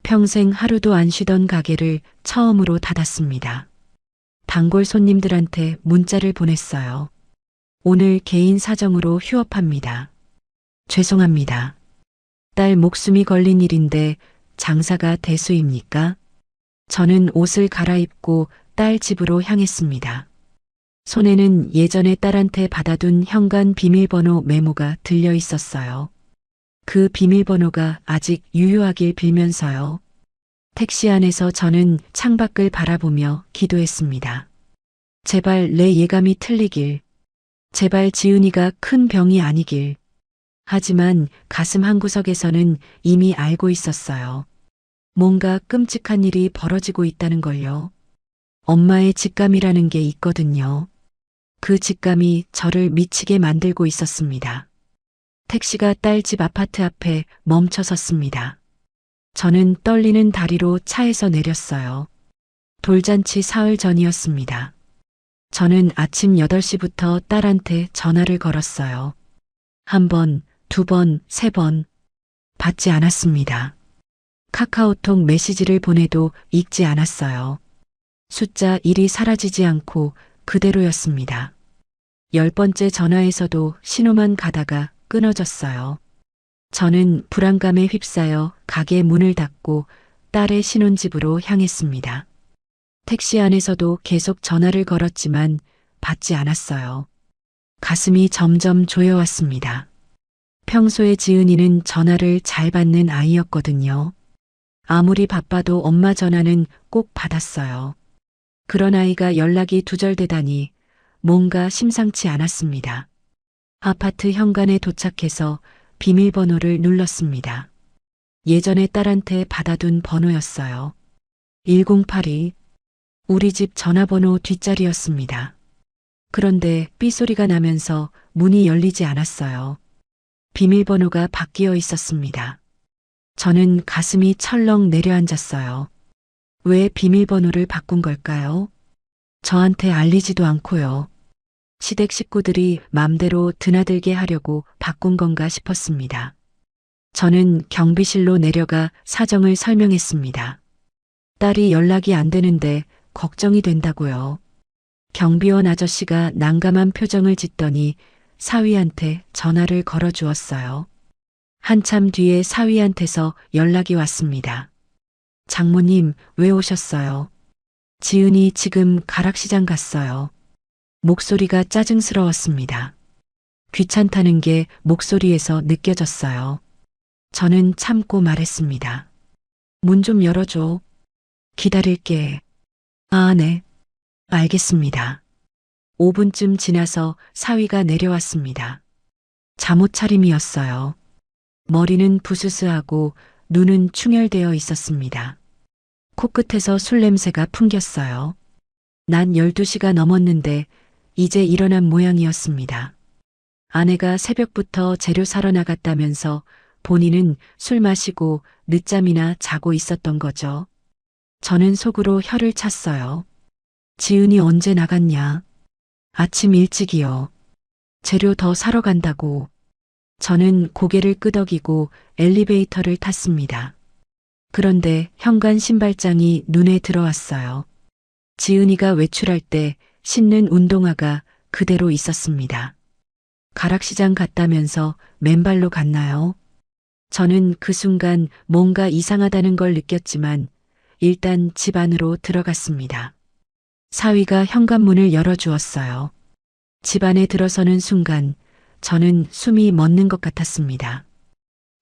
평생 하루도 안 쉬던 가게를 처음으로 닫았습니다. 단골 손님들한테 문자를 보냈어요. 오늘 개인 사정으로 휴업합니다. 죄송합니다. 딸 목숨이 걸린 일인데 장사가 대수입니까? 저는 옷을 갈아입고 딸 집으로 향했습니다. 손에는 예전에 딸한테 받아둔 현관 비밀번호 메모가 들려 있었어요. 그 비밀번호가 아직 유효하길 빌면서요. 택시 안에서 저는 창밖을 바라보며 기도했습니다. 제발 내 예감이 틀리길. 제발 지은이가 큰 병이 아니길. 하지만 가슴 한구석에서는 이미 알고 있었어요. 뭔가 끔찍한 일이 벌어지고 있다는 걸요. 엄마의 직감이라는 게 있거든요. 그 직감이 저를 미치게 만들고 있었습니다. 택시가 딸 집 아파트 앞에 멈춰 섰습니다. 저는 떨리는 다리로 차에서 내렸어요. 돌잔치 사흘 전이었습니다. 저는 아침 8시부터 딸한테 전화를 걸었어요. 한 번, 두 번, 세 번. 받지 않았습니다. 카카오톡 메시지를 보내도 읽지 않았어요. 숫자 1이 사라지지 않고 그대로였습니다. 10번째 전화에서도 신호만 가다가 끊어졌어요. 저는 불안감에 휩싸여 가게 문을 닫고 딸의 신혼집으로 향했습니다. 택시 안에서도 계속 전화를 걸었지만 받지 않았어요. 가슴이 점점 조여왔습니다. 평소에 지은이는 전화를 잘 받는 아이였거든요. 아무리 바빠도 엄마 전화는 꼭 받았어요. 그런 아이가 연락이 두절되다니 뭔가 심상치 않았습니다. 아파트 현관에 도착해서 비밀번호를 눌렀습니다. 예전에 딸한테 받아둔 번호였어요. 1082. 우리 집 전화번호 뒷자리였습니다. 그런데 삐소리가 나면서 문이 열리지 않았어요. 비밀번호가 바뀌어 있었습니다. 저는 가슴이 철렁 내려앉았어요. 왜 비밀번호를 바꾼 걸까요? 저한테 알리지도 않고요. 시댁 식구들이 맘대로 드나들게 하려고 바꾼 건가 싶었습니다. 저는 경비실로 내려가 사정을 설명했습니다. 딸이 연락이 안 되는데 걱정이 된다고요. 경비원 아저씨가 난감한 표정을 짓더니 사위한테 전화를 걸어 주었어요. 한참 뒤에 사위한테서 연락이 왔습니다. 장모님, 왜 오셨어요? 지은이 지금 가락시장 갔어요. 목소리가 짜증스러웠습니다. 귀찮다는 게 목소리에서 느껴졌어요. 저는 참고 말했습니다. 문 좀 열어줘. 기다릴게. 아, 네. 알겠습니다. 5분쯤 지나서 사위가 내려왔습니다. 잠옷 차림이었어요. 머리는 부스스하고 눈은 충혈되어 있었습니다. 코끝에서 술 냄새가 풍겼어요. 낮 12시가 넘었는데 이제 일어난 모양이었습니다. 아내가 새벽부터 재료 사러 나갔다면서 본인은 술 마시고 늦잠이나 자고 있었던 거죠. 저는 속으로 혀를 찼어요. 지은이 언제 나갔냐? 아침 일찍이요. 재료 더 사러 간다고. 저는 고개를 끄덕이고 엘리베이터를 탔습니다. 그런데 현관 신발장이 눈에 들어왔어요. 지은이가 외출할 때 신는 운동화가 그대로 있었습니다. 가락시장 갔다면서 맨발로 갔나요? 저는 그 순간 뭔가 이상하다는 걸 느꼈지만 일단 집 안으로 들어갔습니다. 사위가 현관문을 열어주었어요. 집 안에 들어서는 순간 저는 숨이 멎는 것 같았습니다.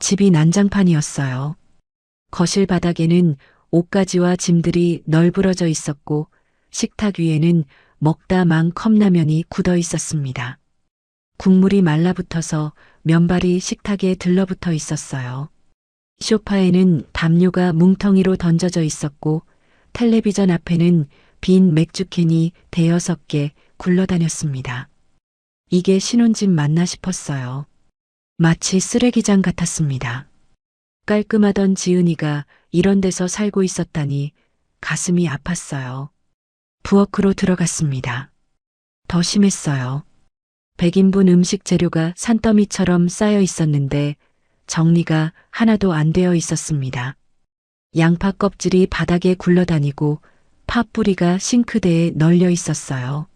집이 난장판이었어요. 거실 바닥에는 옷가지와 짐들이 널브러져 있었고 식탁 위에는 먹다 망 컵라면이 굳어 있었습니다. 국물이 말라붙어서 면발이 식탁에 들러붙어 있었어요. 소파에는 담요가 뭉텅이로 던져져 있었고 텔레비전 앞에는 빈 맥주캔이 대여섯 개 굴러다녔습니다. 이게 신혼집 맞나 싶었어요. 마치 쓰레기장 같았습니다. 깔끔하던 지은이가 이런 데서 살고 있었다니 가슴이 아팠어요. 부엌으로 들어갔습니다. 더 심했어요. 100인분 음식 재료가 산더미처럼 쌓여 있었는데 정리가 하나도 안 되어 있었습니다. 양파 껍질이 바닥에 굴러다니고 팥뿌리가 싱크대에 널려 있었어요.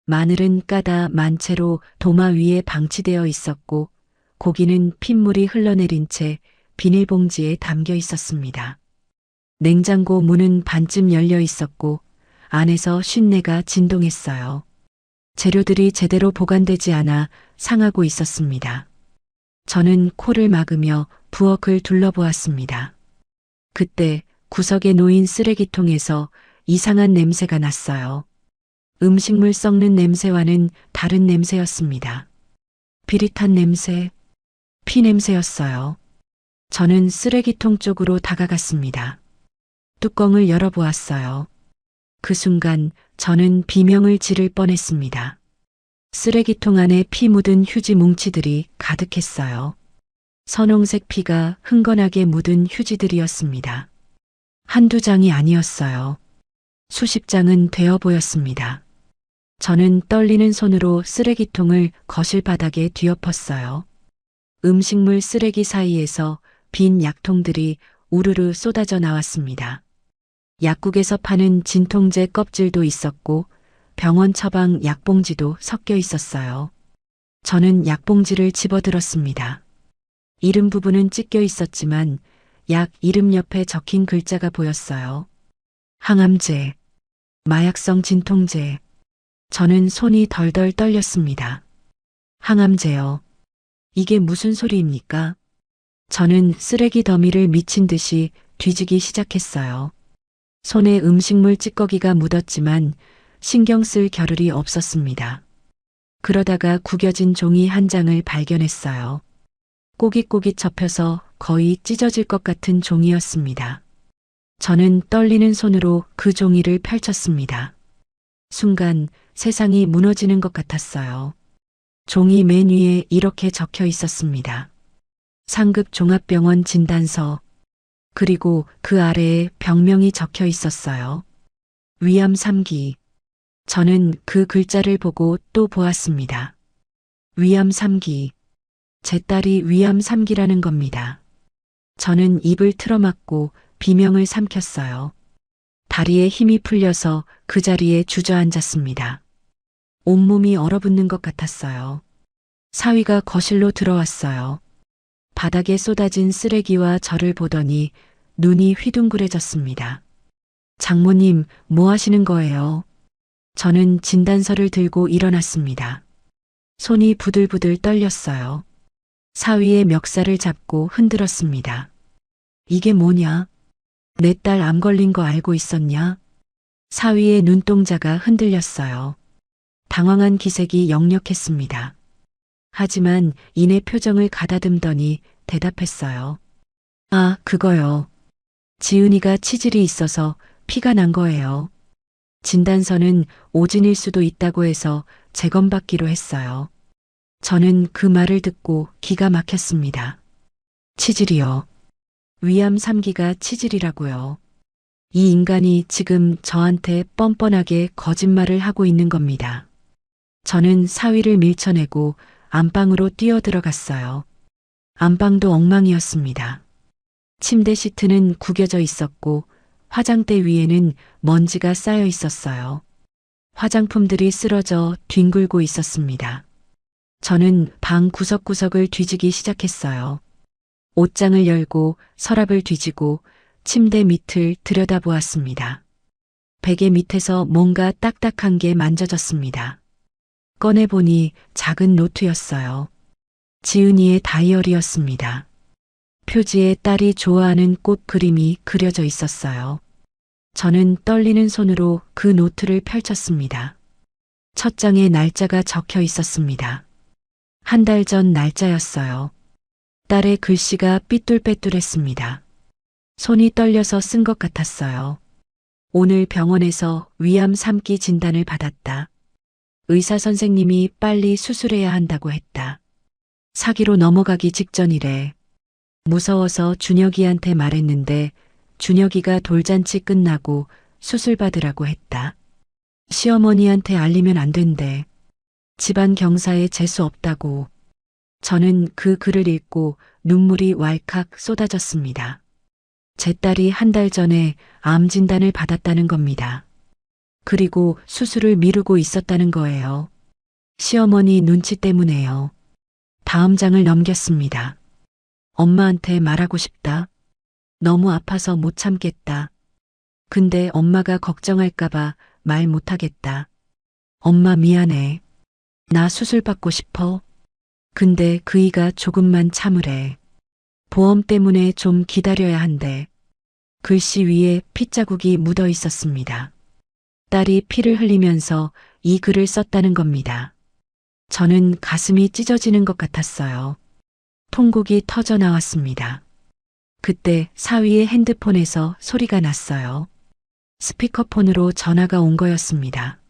마늘은 까다 만 채로 도마 위에 방치되어 있었고 고기는 핏물이 흘러내린 채 비닐봉지에 담겨 있었습니다. 냉장고 문은 반쯤 열려 있었고 안에서 쉰내가 진동했어요. 재료들이 제대로 보관되지 않아 상하고 있었습니다. 저는 코를 막으며 부엌을 둘러보았습니다. 그때 구석에 놓인 쓰레기통에서 이상한 냄새가 났어요. 음식물 썩는 냄새와는 다른 냄새였습니다. 비릿한 냄새, 피 냄새였어요. 저는 쓰레기통 쪽으로 다가갔습니다. 뚜껑을 열어보았어요. 그 순간 저는 비명을 지를 뻔했습니다. 쓰레기통 안에 피 묻은 휴지 뭉치들이 가득했어요. 선홍색 피가 흥건하게 묻은 휴지들이었습니다. 한두 장이 아니었어요. 수십 장은 되어 보였습니다. 저는 떨리는 손으로 쓰레기통을 거실 바닥에 뒤엎었어요. 음식물 쓰레기 사이에서 빈 약통들이 우르르 쏟아져 나왔습니다. 약국에서 파는 진통제 껍질도 있었고 병원 처방 약봉지도 섞여 있었어요. 저는 약봉지를 집어들었습니다. 이름 부분은 찢겨 있었지만 약 이름 옆에 적힌 글자가 보였어요. 항암제, 마약성 진통제. 저는 손이 덜덜 떨렸습니다. 항암제요. 이게 무슨 소리입니까? 저는 쓰레기 더미를 미친 듯이 뒤지기 시작했어요. 손에 음식물 찌꺼기가 묻었지만 신경 쓸 겨를이 없었습니다. 그러다가 구겨진 종이 한 장을 발견했어요. 꼬깃꼬깃 접혀서 거의 찢어질 것 같은 종이였습니다. 저는 떨리는 손으로 그 종이를 펼쳤습니다. 순간 세상이 무너지는 것 같았어요. 종이 맨 위에 이렇게 적혀 있었습니다. 상급 종합병원 진단서. 그리고 그 아래에 병명이 적혀 있었어요. 위암 3기. 저는 그 글자를 보고 또 보았습니다. 위암 3기. 제 딸이 위암 3기라는 겁니다. 저는 입을 틀어막고 비명을 삼켰어요. 다리에 힘이 풀려서 그 자리에 주저앉았습니다. 온몸이 얼어붙는 것 같았어요. 사위가 거실로 들어왔어요. 바닥에 쏟아진 쓰레기와 저를 보더니 눈이 휘둥그레졌습니다. 장모님, 뭐 하시는 거예요? 저는 진단서를 들고 일어났습니다. 손이 부들부들 떨렸어요. 사위의 멱살을 잡고 흔들었습니다. 이게 뭐냐? 내 딸 암 걸린 거 알고 있었냐? 사위의 눈동자가 흔들렸어요. 당황한 기색이 역력했습니다. 하지만 이내 표정을 가다듬더니 대답했어요. 아, 그거요. 지은이가 치질이 있어서 피가 난 거예요. 진단서는 오진일 수도 있다고 해서 재검받기로 했어요. 저는 그 말을 듣고 기가 막혔습니다. 치질이요. 위암 3기가 치질이라고요. 이 인간이 지금 저한테 뻔뻔하게 거짓말을 하고 있는 겁니다. 저는 사위를 밀쳐내고 안방으로 뛰어들어갔어요. 안방도 엉망이었습니다. 침대 시트는 구겨져 있었고 화장대 위에는 먼지가 쌓여 있었어요. 화장품들이 쓰러져 뒹굴고 있었습니다. 저는 방 구석구석을 뒤지기 시작했어요. 옷장을 열고 서랍을 뒤지고 침대 밑을 들여다보았습니다. 베개 밑에서 뭔가 딱딱한 게 만져졌습니다. 꺼내보니 작은 노트였어요. 지은이의 다이어리였습니다. 표지에 딸이 좋아하는 꽃 그림이 그려져 있었어요. 저는 떨리는 손으로 그 노트를 펼쳤습니다. 첫 장에 날짜가 적혀 있었습니다. 한 달 전 날짜였어요. 딸의 글씨가 삐뚤빼뚤했습니다. 손이 떨려서 쓴 것 같았어요. 오늘 병원에서 위암 3기 진단을 받았다. 의사 선생님이 빨리 수술해야 한다고 했다. 사기로 넘어가기 직전이래. 무서워서 준혁이한테 말했는데 준혁이가 돌잔치 끝나고 수술 받으라고 했다. 시어머니한테 알리면 안 된대. 집안 경사에 재수 없다고. 저는 그 글을 읽고 눈물이 왈칵 쏟아졌습니다. 제 딸이 한 달 전에 암 진단을 받았다는 겁니다. 그리고 수술을 미루고 있었다는 거예요. 시어머니 눈치 때문에요. 다음 장을 넘겼습니다. 엄마한테 말하고 싶다. 너무 아파서 못 참겠다. 근데 엄마가 걱정할까봐 말 못하겠다. 엄마 미안해. 나 수술 받고 싶어. 근데 그이가 조금만 참으래. 보험 때문에 좀 기다려야 한대. 글씨 위에 핏자국이 묻어 있었습니다. 딸이 피를 흘리면서 이 글을 썼다는 겁니다. 저는 가슴이 찢어지는 것 같았어요. 통곡이 터져 나왔습니다. 그때 사위의 핸드폰에서 소리가 났어요. 스피커폰으로 전화가 온 거였습니다.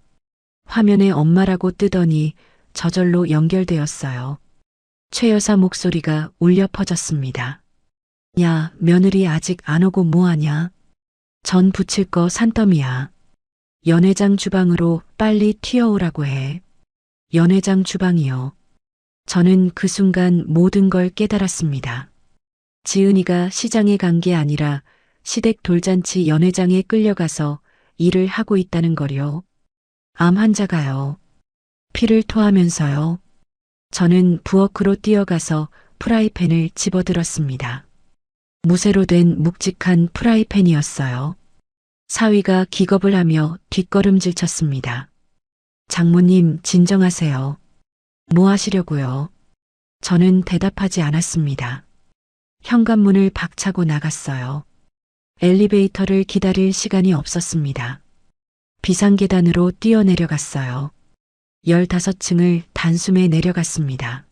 화면에 엄마라고 뜨더니 저절로 연결되었어요. 최 여사 목소리가 울려 퍼졌습니다. 야, 며느리 아직 안 오고 뭐하냐? 전 부칠 거 산더미야. 연회장 주방으로 빨리 튀어오라고 해. 연회장 주방이요. 저는 그 순간 모든 걸 깨달았습니다. 지은이가 시장에 간 게 아니라 시댁 돌잔치 연회장에 끌려가서 일을 하고 있다는 거요. 암 환자가요. 피를 토하면서요. 저는 부엌으로 뛰어가서 프라이팬을 집어들었습니다. 무쇠로 된 묵직한 프라이팬이었어요. 사위가 기겁을 하며 뒷걸음질 쳤습니다. 장모님, 진정하세요. 뭐 하시려고요? 저는 대답하지 않았습니다. 현관문을 박차고 나갔어요. 엘리베이터를 기다릴 시간이 없었습니다. 비상계단으로 뛰어내려갔어요. 15층을 단숨에 내려갔습니다.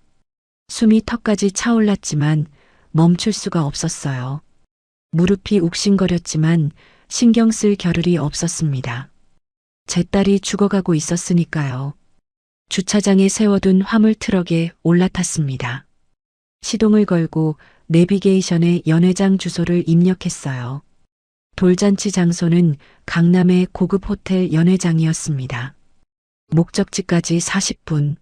숨이 턱까지 차올랐지만 멈출 수가 없었어요. 무릎이 욱신거렸지만 신경 쓸 겨를이 없었습니다. 제 딸이 죽어가고 있었으니까요. 주차장에 세워둔 화물 트럭에 올라탔습니다. 시동을 걸고 내비게이션에 연회장 주소를 입력했어요. 돌잔치 장소는 강남의 고급 호텔 연회장이었습니다. 목적지까지 40분.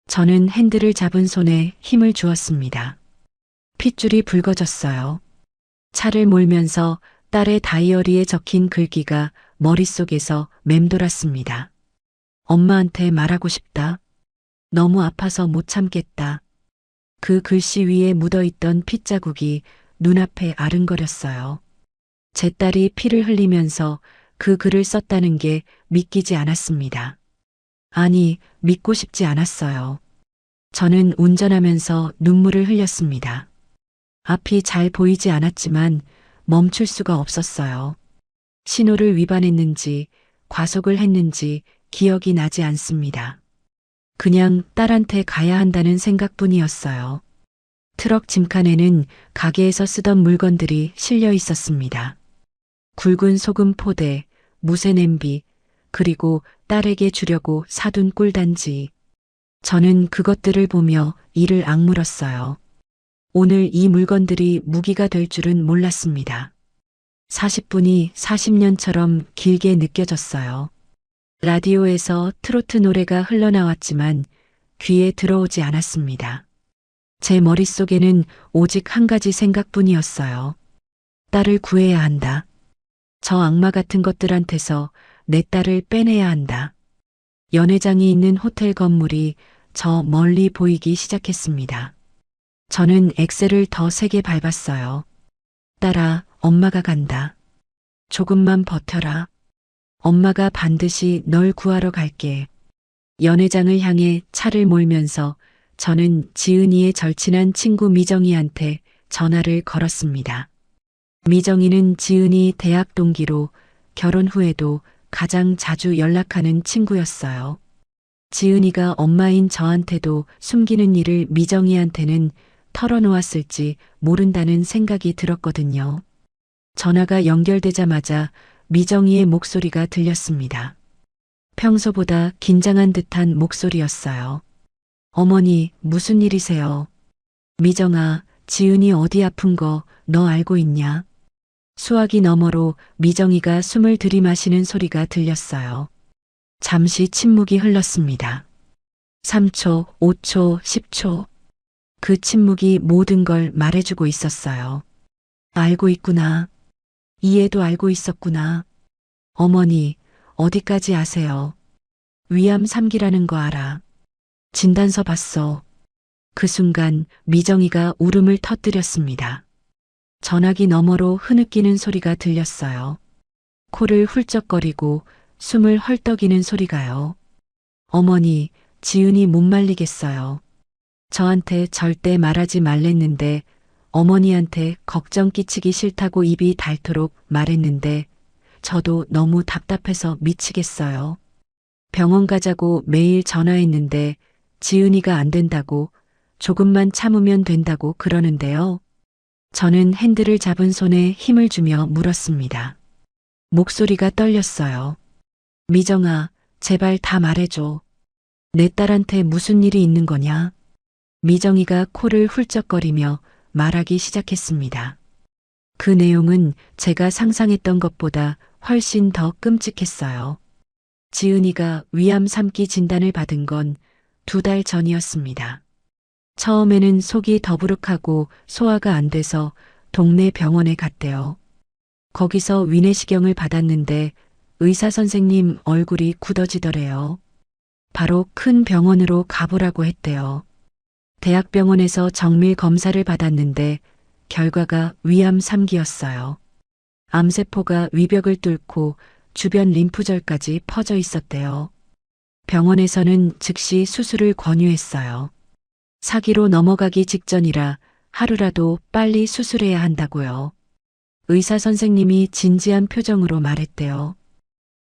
저는 핸들을 잡은 손에 힘을 주었습니다. 핏줄이 붉어졌어요. 차를 몰면서 딸의 다이어리에 적힌 글귀가 머릿속에서 맴돌았습니다. 엄마한테 말하고 싶다. 너무 아파서 못 참겠다. 그 글씨 위에 묻어있던 핏자국이 눈앞에 아른거렸어요. 제 딸이 피를 흘리면서 그 글을 썼다는 게 믿기지 않았습니다. 아니, 믿고 싶지 않았어요. 저는 운전하면서 눈물을 흘렸습니다. 앞이 잘 보이지 않았지만 멈출 수가 없었어요. 신호를 위반했는지 과속을 했는지 기억이 나지 않습니다. 그냥 딸한테 가야 한다는 생각뿐이었어요. 트럭 짐칸에는 가게에서 쓰던 물건들이 실려 있었습니다. 굵은 소금 포대, 무쇠 냄비, 그리고 딸에게 주려고 사둔 꿀단지. 저는 그것들을 보며 이를 악물었어요. 오늘 이 물건들이 무기가 될 줄은 몰랐습니다. 40분이 40년처럼 길게 느껴졌어요. 라디오에서 트로트 노래가 흘러나왔지만 귀에 들어오지 않았습니다. 제 머릿속에는 오직 한 가지 생각뿐이었어요. 딸을 구해야 한다. 저 악마 같은 것들한테서 내 딸을 빼내야 한다. 연회장이 있는 호텔 건물이 저 멀리 보이기 시작했습니다. 저는 엑셀을 더 세게 밟았어요. 딸아, 엄마가 간다. 조금만 버텨라. 엄마가 반드시 널 구하러 갈게. 연회장을 향해 차를 몰면서 저는 지은이의 절친한 친구 미정이한테 전화를 걸었습니다. 미정이는 지은이 대학 동기로 결혼 후에도 가장 자주 연락하는 친구였어요. 지은이가 엄마인 저한테도 숨기는 일을 미정이한테는 털어놓았을지 모른다는 생각이 들었거든요. 전화가 연결되자마자 미정이의 목소리가 들렸습니다. 평소보다 긴장한 듯한 목소리였어요. 어머니, 무슨 일이세요? 미정아, 지은이 어디 아픈 거 너 알고 있냐? 수화기 너머로 미정이가 숨을 들이마시는 소리가 들렸어요. 잠시 침묵이 흘렀습니다. 3초, 5초, 10초. 그 침묵이 모든 걸 말해주고 있었어요. 알고 있구나. 이해도 알고 있었구나. 어머니, 어디까지 아세요? 위암 3기라는 거 알아. 진단서 봤어. 그 순간 미정이가 울음을 터뜨렸습니다. 전화기 너머로 흐느끼는 소리가 들렸어요. 코를 훌쩍거리고 숨을 헐떡이는 소리가요. 어머니, 지은이 못 말리겠어요. 저한테 절대 말하지 말랬는데 어머니한테 걱정 끼치기 싫다고 입이 닳도록 말했는데 저도 너무 답답해서 미치겠어요. 병원 가자고 매일 전화했는데 지은이가 안 된다고 조금만 참으면 된다고 그러는데요. 저는 핸들을 잡은 손에 힘을 주며 물었습니다. 목소리가 떨렸어요. 미정아, 제발 다 말해줘. 내 딸한테 무슨 일이 있는 거냐? 미정이가 코를 훌쩍거리며 말하기 시작했습니다. 그 내용은 제가 상상했던 것보다 훨씬 더 끔찍했어요. 지은이가 위암 3기 진단을 받은 건 2달 전이었습니다. 처음에는 속이 더부룩하고 소화가 안 돼서 동네 병원에 갔대요. 거기서 위내시경을 받았는데 의사 선생님 얼굴이 굳어지더래요. 바로 큰 병원으로 가보라고 했대요. 대학병원에서 정밀 검사를 받았는데 결과가 위암 3기였어요. 암세포가 위벽을 뚫고 주변 림프절까지 퍼져 있었대요. 병원에서는 즉시 수술을 권유했어요. 4기로 넘어가기 직전이라 하루라도 빨리 수술해야 한다고요. 의사 선생님이 진지한 표정으로 말했대요.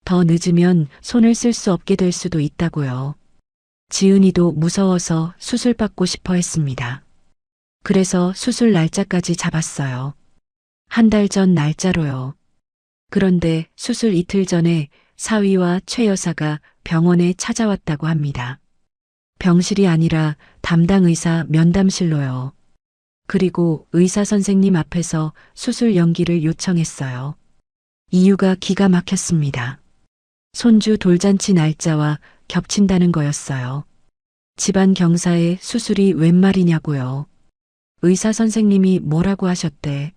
더 늦으면 손을 쓸 수 없게 될 수도 있다고요. 지은이도 무서워서 수술 받고 싶어 했습니다. 그래서 수술 날짜까지 잡았어요. 1달 전 날짜로요. 그런데 수술 이틀 전에 사위와 최 여사가 병원에 찾아왔다고 합니다. 병실이 아니라 담당 의사 면담실로요. 그리고 의사 선생님 앞에서 수술 연기를 요청했어요. 이유가 기가 막혔습니다. 손주 돌잔치 날짜와 겹친다는 거였어요. 집안 경사에 수술이 웬 말이냐고요. 의사 선생님이 뭐라고 하셨대.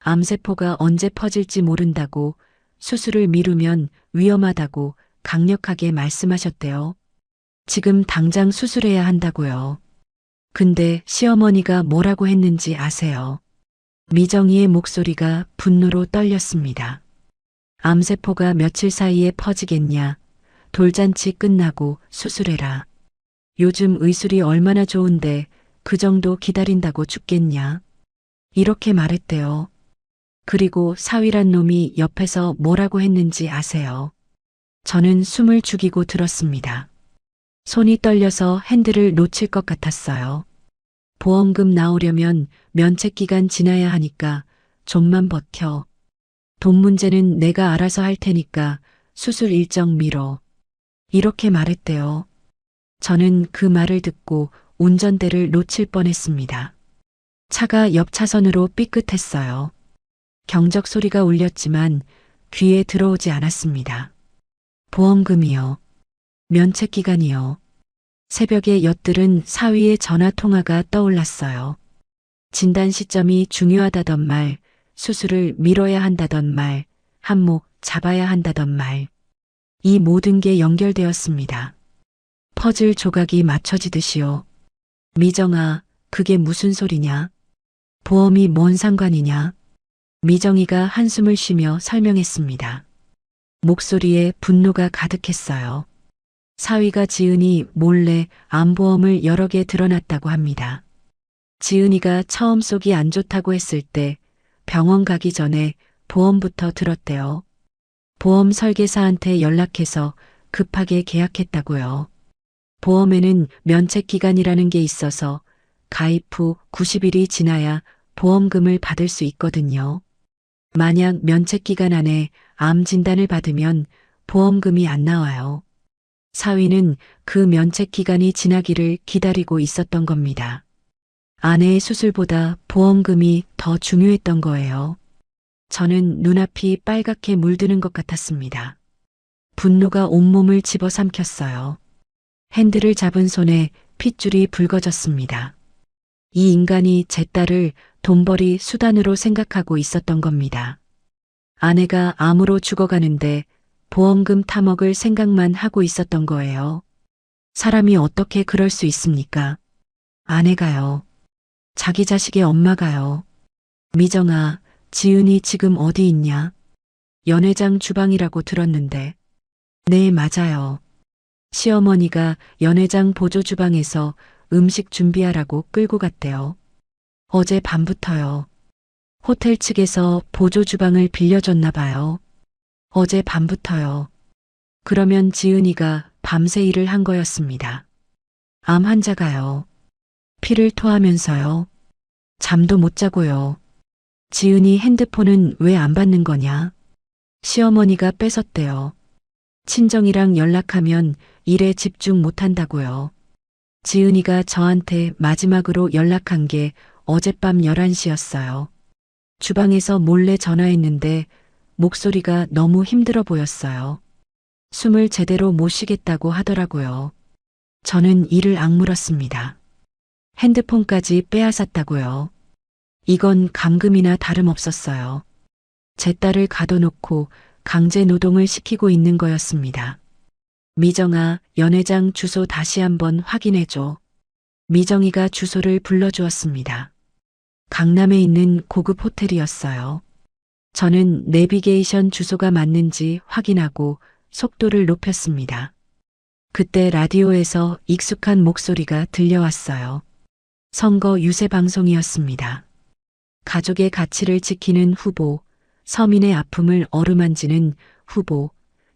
암세포가 언제 퍼질지 모른다고, 수술을 미루면 위험하다고 강력하게 말씀하셨대요. 지금 당장 수술해야 한다고요. 근데 시어머니가 뭐라고 했는지 아세요? 미정이의 목소리가 분노로 떨렸습니다. 암세포가 며칠 사이에 퍼지겠냐. 돌잔치 끝나고 수술해라. 요즘 의술이 얼마나 좋은데 그 정도 기다린다고 죽겠냐. 이렇게 말했대요. 그리고 사위란 놈이 옆에서 뭐라고 했는지 아세요? 저는 숨을 죽이고 들었습니다. 손이 떨려서 핸들을 놓칠 것 같았어요. 보험금 나오려면 면책 기간 지나야 하니까 좀만 버텨. 돈 문제는 내가 알아서 할 테니까 수술 일정 미뤄. 이렇게 말했대요. 저는 그 말을 듣고 운전대를 놓칠 뻔했습니다. 차가 옆 차선으로 삐끗했어요. 경적 소리가 울렸지만 귀에 들어오지 않았습니다. 보험금이요. 면책기간이요. 새벽에 엿들은 사위의 전화 통화가 떠올랐어요. 진단 시점이 중요하다던 말, 수술을 미뤄야 한다던 말, 한몫 잡아야 한다던 말. 이 모든 게 연결되었습니다. 퍼즐 조각이 맞춰지듯이요. 미정아, 그게 무슨 소리냐? 보험이 뭔 상관이냐? 미정이가 한숨을 쉬며 설명했습니다. 목소리에 분노가 가득했어요. 사위가 지은이 몰래 암보험을 여러 개 들어놨다고 합니다. 지은이가 처음 속이 안 좋다고 했을 때 병원 가기 전에 보험부터 들었대요. 보험 설계사한테 연락해서 급하게 계약했다고요. 보험에는 면책기간이라는 게 있어서 가입 후 90일이 지나야 보험금을 받을 수 있거든요. 만약 면책기간 안에 암 진단을 받으면 보험금이 안 나와요. 사위는 그 면책기간이 지나기를 기다리고 있었던 겁니다. 아내의 수술보다 보험금이 더 중요했던 거예요. 저는 눈앞이 빨갛게 물드는 것 같았습니다. 분노가 온몸을 집어삼켰어요. 핸들을 잡은 손에 핏줄이 붉어졌습니다. 이 인간이 제 딸을 돈벌이 수단으로 생각하고 있었던 겁니다. 아내가 암으로 죽어가는데 보험금 타먹을 생각만 하고 있었던 거예요. 사람이 어떻게 그럴 수 있습니까? 아내가요. 자기 자식의 엄마가요. 미정아, 지은이 지금 어디 있냐? 연회장 주방이라고 들었는데. 네, 맞아요. 시어머니가 연회장 보조 주방에서 음식 준비하라고 끌고 갔대요. 어제 밤부터요. 호텔 측에서 보조 주방을 빌려줬나 봐요. 어제 밤부터요. 그러면 지은이가 밤새 일을 한 거였습니다. 암 환자가요. 피를 토하면서요. 잠도 못 자고요. 지은이 핸드폰은 왜 안 받는 거냐? 시어머니가 뺏었대요. 친정이랑 연락하면 일에 집중 못 한다고요. 지은이가 저한테 마지막으로 연락한 게 어젯밤 11시였어요. 주방에서 몰래 전화했는데 목소리가 너무 힘들어 보였어요. 숨을 제대로 못 쉬겠다고 하더라고요. 저는 이를 악물었습니다. 핸드폰까지 빼앗았다고요. 이건 감금이나 다름없었어요. 제 딸을 가둬놓고 강제 노동을 시키고 있는 거였습니다. 미정아, 연회장 주소 다시 한번 확인해줘. 미정이가 주소를 불러주었습니다. 강남에 있는 고급 호텔이었어요. 저는 내비게이션 주소가 맞는지 확인하고 속도를 높였습니다. 그때 라디오에서 익숙한 목소리가 들려왔어요. 선거 유세 방송이었습니다. 가족의 가치를 지키는 후보, 서민의 아픔을 어루만지는 후보,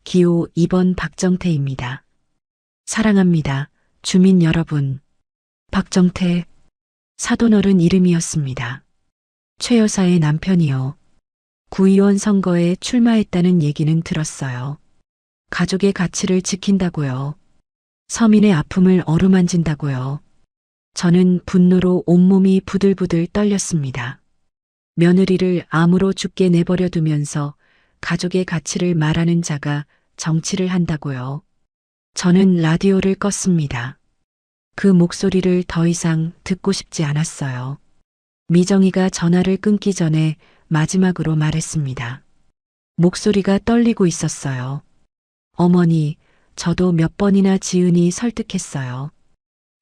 기호 2번 박정태입니다. 사랑합니다. 주민 여러분. 박정태, 사돈어른 이름이었습니다. 최 여사의 남편이요. 구의원 선거에 출마했다는 얘기는 들었어요. 가족의 가치를 지킨다고요. 서민의 아픔을 어루만진다고요. 저는 분노로 온몸이 부들부들 떨렸습니다. 며느리를 암으로 죽게 내버려 두면서 가족의 가치를 말하는 자가 정치를 한다고요. 저는 라디오를 껐습니다. 그 목소리를 더 이상 듣고 싶지 않았어요. 미정이가 전화를 끊기 전에 마지막으로 말했습니다. 목소리가 떨리고 있었어요. 어머니, 저도 몇 번이나 지은이 설득했어요.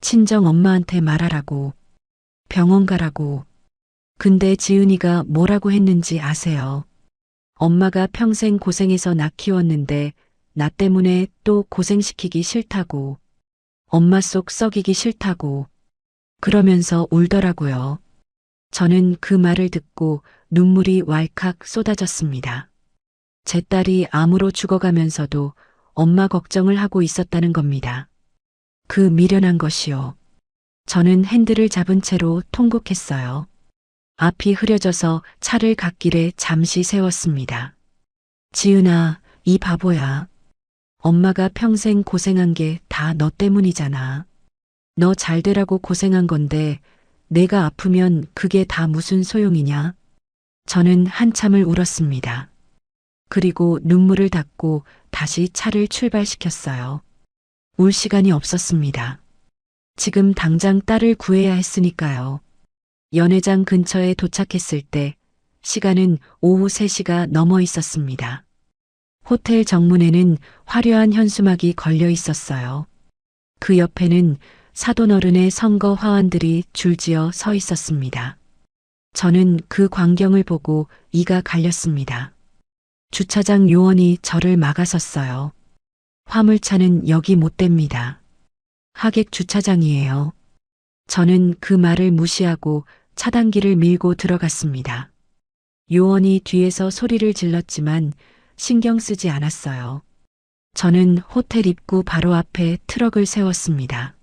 친정 엄마한테 말하라고, 병원 가라고. 근데 지은이가 뭐라고 했는지 아세요? 엄마가 평생 고생해서 나 키웠는데 나 때문에 또 고생시키기 싫다고, 엄마 속 썩이기 싫다고, 그러면서 울더라고요. 저는 그 말을 듣고 눈물이 왈칵 쏟아졌습니다. 제 딸이 암으로 죽어가면서도 엄마 걱정을 하고 있었다는 겁니다. 그 미련한 것이요. 저는 핸들을 잡은 채로 통곡했어요. 앞이 흐려져서 차를 갓길에 잠시 세웠습니다. 지은아, 이 바보야. 엄마가 평생 고생한 게 다 너 때문이잖아. 너 잘 되라고 고생한 건데 내가 아프면 그게 다 무슨 소용이냐? 저는 한참을 울었습니다. 그리고 눈물을 닦고 다시 차를 출발시켰어요. 울 시간이 없었습니다. 지금 당장 딸을 구해야 했으니까요. 연회장 근처에 도착했을 때 시간은 오후 3시가 넘어 있었습니다. 호텔 정문에는 화려한 현수막이 걸려 있었어요. 그 옆에는 사돈어른의 선거 화환들이 줄지어 서 있었습니다. 저는 그 광경을 보고 이가 갈렸습니다. 주차장 요원이 저를 막아섰어요. 화물차는 여기 못 댑니다. 하객 주차장이에요. 저는 그 말을 무시하고 차단기를 밀고 들어갔습니다. 요원이 뒤에서 소리를 질렀지만 신경 쓰지 않았어요. 저는 호텔 입구 바로 앞에 트럭을 세웠습니다.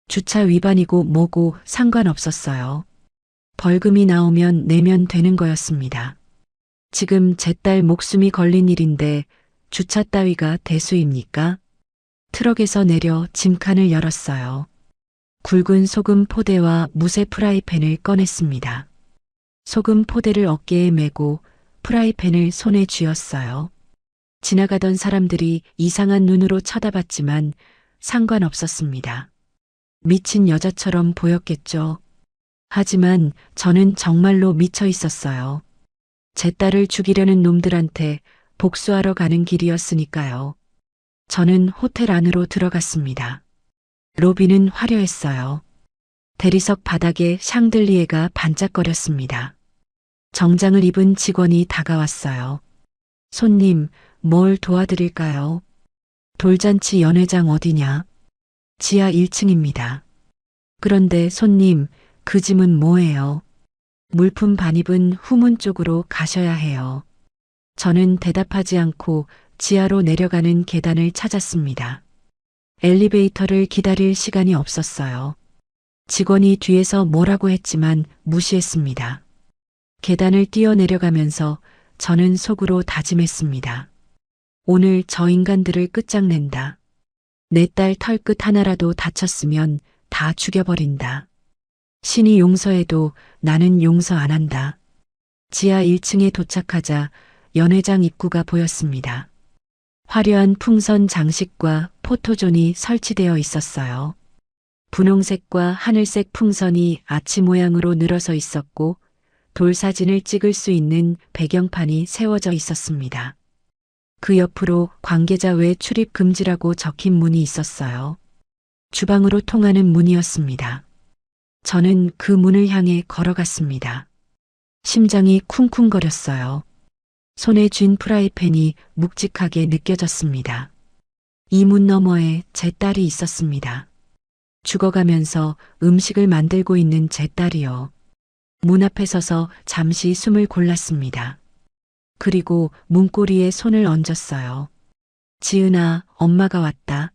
주차 위반이고 뭐고 상관없었어요. 벌금이 나오면 내면 되는 거였습니다. 지금 제 딸 목숨이 걸린 일인데 주차 따위가 대수입니까? 트럭에서 내려 짐칸을 열었어요. 굵은 소금 포대와 무쇠 프라이팬을 꺼냈습니다. 소금 포대를 어깨에 메고 프라이팬을 손에 쥐었어요. 지나가던 사람들이 이상한 눈으로 쳐다봤지만 상관없었습니다. 미친 여자처럼 보였겠죠. 하지만 저는 정말로 미쳐 있었어요. 제 딸을 죽이려는 놈들한테 복수하러 가는 길이었으니까요. 저는 호텔 안으로 들어갔습니다. 로비는 화려했어요. 대리석 바닥에 샹들리에가 반짝거렸습니다. 정장을 입은 직원이 다가왔어요. 손님, 뭘 도와드릴까요? 돌잔치 연회장 어디냐? 지하 1층입니다. 그런데 손님, 그 짐은 뭐예요? 물품 반입은 후문 쪽으로 가셔야 해요. 저는 대답하지 않고 지하로 내려가는 계단을 찾았습니다. 엘리베이터를 기다릴 시간이 없었어요. 직원이 뒤에서 뭐라고 했지만 무시했습니다. 계단을 뛰어내려가면서 저는 속으로 다짐했습니다. 오늘 저 인간들을 끝장낸다. 내 딸 털끝 하나라도 다쳤으면 다 죽여버린다. 신이 용서해도 나는 용서 안 한다. 지하 1층에 도착하자 연회장 입구가 보였습니다. 화려한 풍선 장식과 포토존이 설치되어 있었어요. 분홍색과 하늘색 풍선이 아치 모양으로 늘어서 있었고 돌사진을 찍을 수 있는 배경판이 세워져 있었습니다. 그 옆으로 관계자 외 출입 금지라고 적힌 문이 있었어요. 주방으로 통하는 문이었습니다. 저는 그 문을 향해 걸어갔습니다. 심장이 쿵쿵거렸어요. 손에 쥔 프라이팬이 묵직하게 느껴졌습니다. 이 문 너머에 제 딸이 있었습니다. 죽어가면서 음식을 만들고 있는 제 딸이요. 문 앞에 서서 잠시 숨을 골랐습니다. 그리고 문고리에 손을 얹었어요. 지은아, 엄마가 왔다.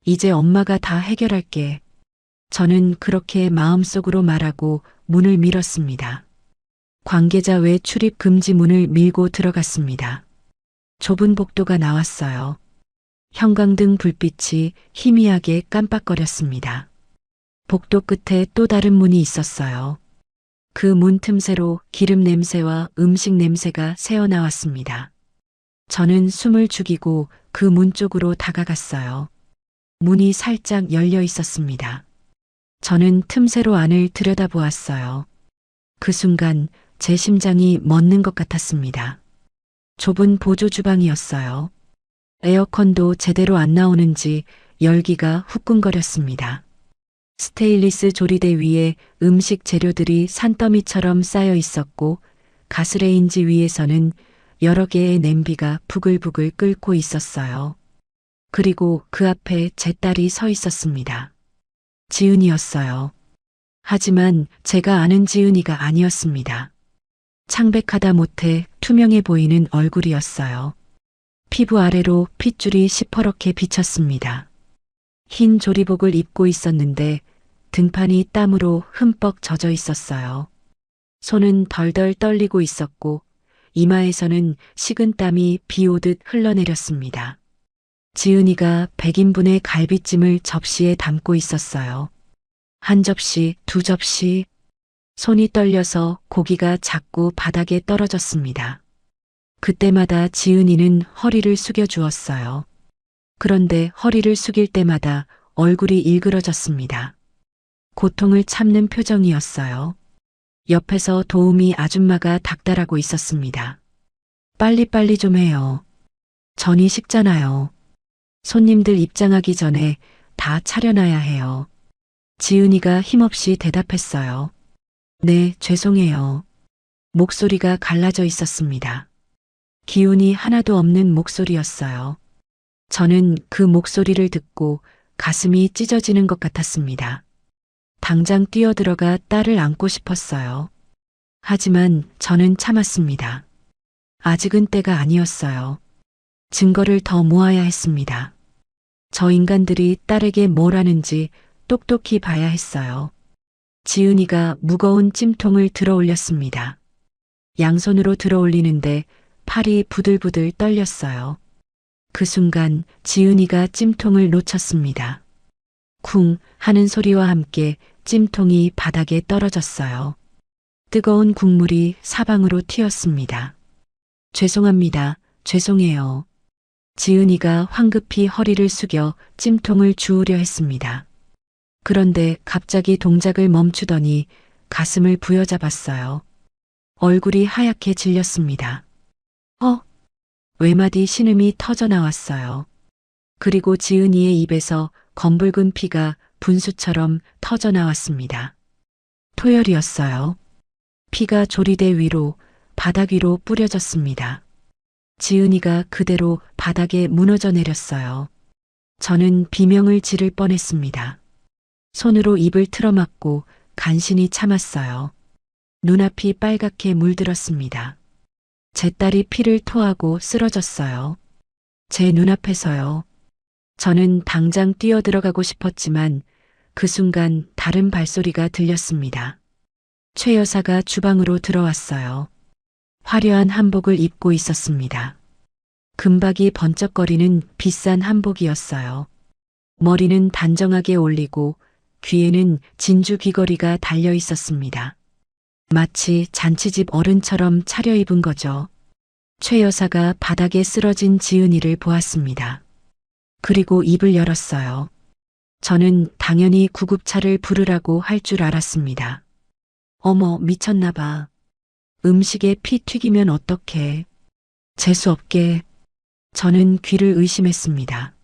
이제 엄마가 다 해결할게. 저는 그렇게 마음속으로 말하고 문을 밀었습니다. 관계자 외 출입 금지 문을 밀고 들어갔습니다. 좁은 복도가 나왔어요. 형광등 불빛이 희미하게 깜빡거렸습니다. 복도 끝에 또 다른 문이 있었어요. 그 문 틈새로 기름 냄새와 음식 냄새가 새어나왔습니다. 저는 숨을 죽이고 그 문 쪽으로 다가갔어요. 문이 살짝 열려 있었습니다. 저는 틈새로 안을 들여다보았어요. 그 순간 제 심장이 멎는 것 같았습니다. 좁은 보조 주방이었어요. 에어컨도 제대로 안 나오는지 열기가 후끈거렸습니다. 스테인리스 조리대 위에 음식 재료들이 산더미처럼 쌓여 있었고 가스레인지 위에서는 여러 개의 냄비가 부글부글 끓고 있었어요. 그리고 그 앞에 제 딸이 서 있었습니다. 지은이었어요. 하지만 제가 아는 지은이가 아니었습니다. 창백하다 못해 투명해 보이는 얼굴이었어요. 피부 아래로 핏줄이 시퍼렇게 비쳤습니다. 흰 조리복을 입고 있었는데 등판이 땀으로 흠뻑 젖어 있었어요. 손은 덜덜 떨리고 있었고 이마에서는 식은 땀이 비 오듯 흘러내렸습니다. 지은이가 100인분의 갈비찜을 접시에 담고 있었어요. 한 접시, 두 접시. 손이 떨려서 고기가 자꾸 바닥에 떨어졌습니다. 그때마다 지은이는 허리를 숙여 주었어요. 그런데 허리를 숙일 때마다 얼굴이 일그러졌습니다. 고통을 참는 표정이었어요. 옆에서 도우미 아줌마가 닥달하고 있었습니다. 빨리빨리 좀 해요. 전이 식잖아요. 손님들 입장하기 전에 다 차려놔야 해요. 지은이가 힘없이 대답했어요. 네, 죄송해요. 목소리가 갈라져 있었습니다. 기운이 하나도 없는 목소리였어요. 저는 그 목소리를 듣고 가슴이 찢어지는 것 같았습니다. 당장 뛰어들어가 딸을 안고 싶었어요. 하지만 저는 참았습니다. 아직은 때가 아니었어요. 증거를 더 모아야 했습니다. 저 인간들이 딸에게 뭘 하는지 똑똑히 봐야 했어요. 지은이가 무거운 찜통을 들어 올렸습니다. 양손으로 들어 올리는데 팔이 부들부들 떨렸어요. 그 순간 지은이가 찜통을 놓쳤습니다. 쿵 하는 소리와 함께 찜통이 바닥에 떨어졌어요. 뜨거운 국물이 사방으로 튀었습니다. 죄송합니다. 죄송해요. 지은이가 황급히 허리를 숙여 찜통을 주우려 했습니다. 그런데 갑자기 동작을 멈추더니 가슴을 부여잡았어요. 얼굴이 하얗게 질렸습니다. 외마디 신음이 터져 나왔어요. 그리고 지은이의 입에서 검붉은 피가 분수처럼 터져 나왔습니다. 토열이었어요. 피가 조리대 위로, 바닥 위로 뿌려졌습니다. 지은이가 그대로 바닥에 무너져 내렸어요. 저는 비명을 지를 뻔했습니다. 손으로 입을 틀어막고 간신히 참았어요. 눈앞이 빨갛게 물들었습니다. 제 딸이 피를 토하고 쓰러졌어요. 제 눈앞에서요. 저는 당장 뛰어들어가고 싶었지만 그 순간 다른 발소리가 들렸습니다. 최 여사가 주방으로 들어왔어요. 화려한 한복을 입고 있었습니다. 금박이 번쩍거리는 비싼 한복이었어요. 머리는 단정하게 올리고 귀에는 진주 귀걸이가 달려 있었습니다. 마치 잔치집 어른처럼 차려입은 거죠. 최 여사가 바닥에 쓰러진 지은이를 보았습니다. 그리고 입을 열었어요. 저는 당연히 구급차를 부르라고 할 줄 알았습니다. 어머, 미쳤나 봐. 음식에 피 튀기면 어떡해. 재수없게. 저는 귀를 의심했습니다.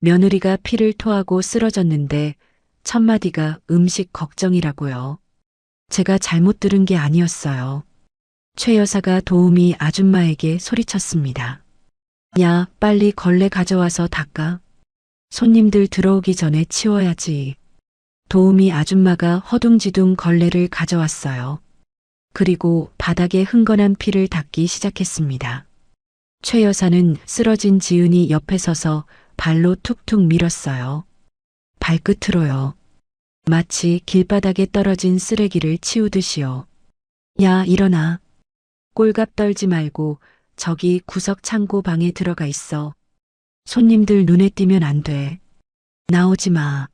며느리가 피를 토하고 쓰러졌는데 첫마디가 음식 걱정이라고요. 제가 잘못 들은 게 아니었어요. 최 여사가 도우미 아줌마에게 소리쳤습니다. 야, 빨리 걸레 가져와서 닦아. 손님들 들어오기 전에 치워야지. 도우미 아줌마가 허둥지둥 걸레를 가져왔어요. 그리고 바닥에 흥건한 피를 닦기 시작했습니다. 최 여사는 쓰러진 지은이 옆에 서서 발로 툭툭 밀었어요. 발끝으로요. 마치 길바닥에 떨어진 쓰레기를 치우듯이요. 야, 일어나. 꼴값 떨지 말고 저기 구석 창고 방에 들어가 있어. 손님들 눈에 띄면 안 돼. 나오지 마.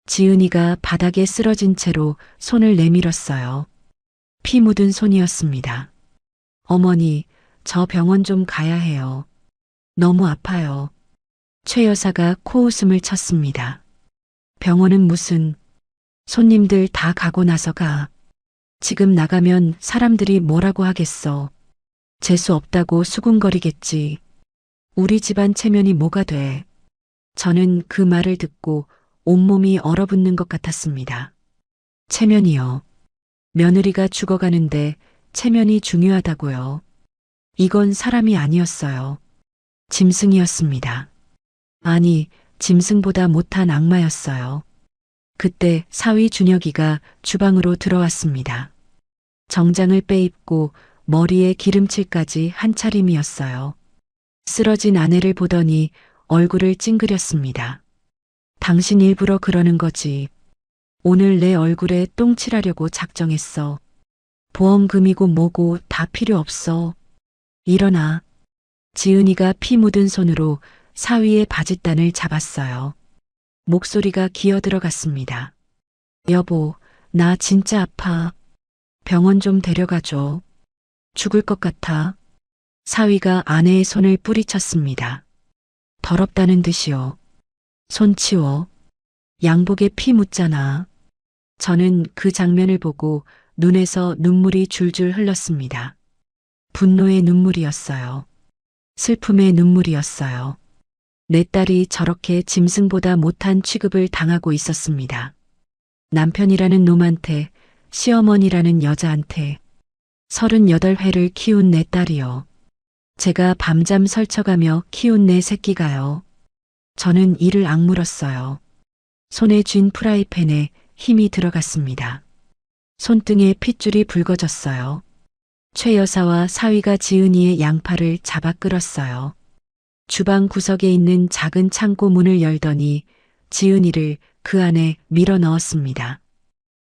지은이가 바닥에 쓰러진 채로 손을 내밀었어요. 피 묻은 손이었습니다. 어머니, 저 병원 좀 가야 해요. 너무 아파요. 최 여사가 코웃음을 쳤습니다. 병원은 무슨, 손님들 다 가고 나서 가. 지금 나가면 사람들이 뭐라고 하겠어. 재수 없다고 수군거리겠지. 우리 집안 체면이 뭐가 돼. 저는 그 말을 듣고 온몸이 얼어붙는 것 같았습니다. 체면이요. 며느리가 죽어가는데 체면이 중요하다고요. 이건 사람이 아니었어요. 짐승이었습니다. 아니, 짐승보다 못한 악마였어요. 그때 사위 준혁이가 주방으로 들어왔습니다. 정장을 빼입고 머리에 기름칠까지 한 차림이었어요. 쓰러진 아내를 보더니 얼굴을 찡그렸습니다. 당신 일부러 그러는 거지. 오늘 내 얼굴에 똥 칠하려고 작정했어. 보험금이고 뭐고 다 필요 없어. 일어나. 지은이가 피 묻은 손으로 사위의 바짓단을 잡았어요. 목소리가 기어 들어갔습니다. 여보, 나 진짜 아파. 병원 좀 데려가줘. 죽을 것 같아. 사위가 아내의 손을 뿌리쳤습니다. 더럽다는 듯이요. 손 치워. 양복에 피 묻잖아. 저는 그 장면을 보고 눈에서 눈물이 줄줄 흘렀습니다. 분노의 눈물이었어요. 슬픔의 눈물이었어요. 내 딸이 저렇게 짐승보다 못한 취급을 당하고 있었습니다. 남편이라는 놈한테, 시어머니라는 여자한테 38회를 키운 내 딸이요. 제가 밤잠 설쳐가며 키운 내 새끼가요. 저는 이를 악물었어요. 손에 쥔 프라이팬에 힘이 들어갔습니다. 손등에 핏줄이 붉어졌어요. 최 여사와 사위가 지은이의 양팔을 잡아 끌었어요. 주방 구석에 있는 작은 창고 문을 열더니 지은이를 그 안에 밀어 넣었습니다.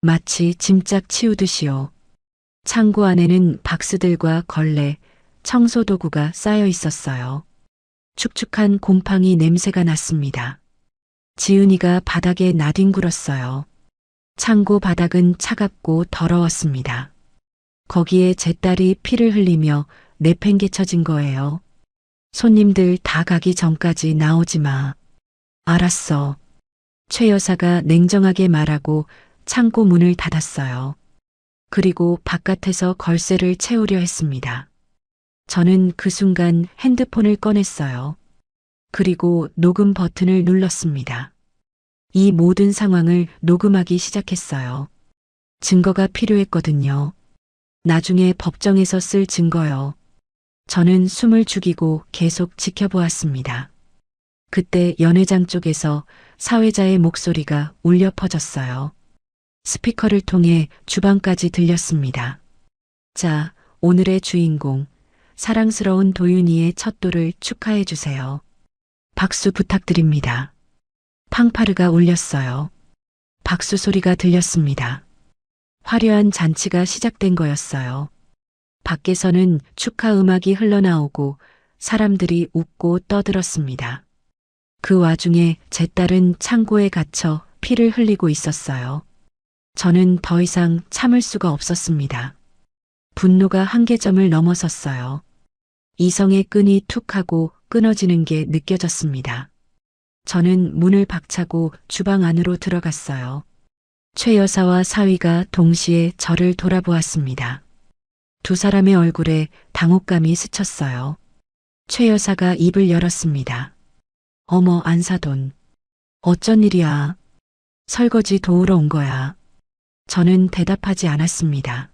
마치 짐짝 치우듯이요. 창고 안에는 박스들과 걸레, 청소도구가 쌓여 있었어요. 축축한 곰팡이 냄새가 났습니다. 지은이가 바닥에 나뒹굴었어요. 창고 바닥은 차갑고 더러웠습니다. 거기에 제 딸이 피를 흘리며 내팽개쳐진 거예요. 손님들 다 가기 전까지 나오지 마. 알았어. 최 여사가 냉정하게 말하고 창고 문을 닫았어요. 그리고 바깥에서 걸쇠를 채우려 했습니다. 저는 그 순간 핸드폰을 꺼냈어요. 그리고 녹음 버튼을 눌렀습니다. 이 모든 상황을 녹음하기 시작했어요. 증거가 필요했거든요. 나중에 법정에서 쓸 증거요. 저는 숨을 죽이고 계속 지켜보았습니다. 그때 연회장 쪽에서 사회자의 목소리가 울려 퍼졌어요. 스피커를 통해 주방까지 들렸습니다. 자, 오늘의 주인공, 사랑스러운 도윤이의 첫 돌을 축하해 주세요. 박수 부탁드립니다. 팡파르가 울렸어요. 박수 소리가 들렸습니다. 화려한 잔치가 시작된 거였어요. 밖에서는 축하 음악이 흘러나오고 사람들이 웃고 떠들었습니다. 그 와중에 제 딸은 창고에 갇혀 피를 흘리고 있었어요. 저는 더 이상 참을 수가 없었습니다. 분노가 한계점을 넘어섰어요. 이성의 끈이 툭 하고 끊어지는 게 느껴졌습니다. 저는 문을 박차고 주방 안으로 들어갔어요. 최 여사와 사위가 동시에 저를 돌아보았습니다. 두 사람의 얼굴에 당혹감이 스쳤어요. 최 여사가 입을 열었습니다. 어머, 안사돈. 어쩐 일이야? 설거지 도우러 온 거야. 저는 대답하지 않았습니다.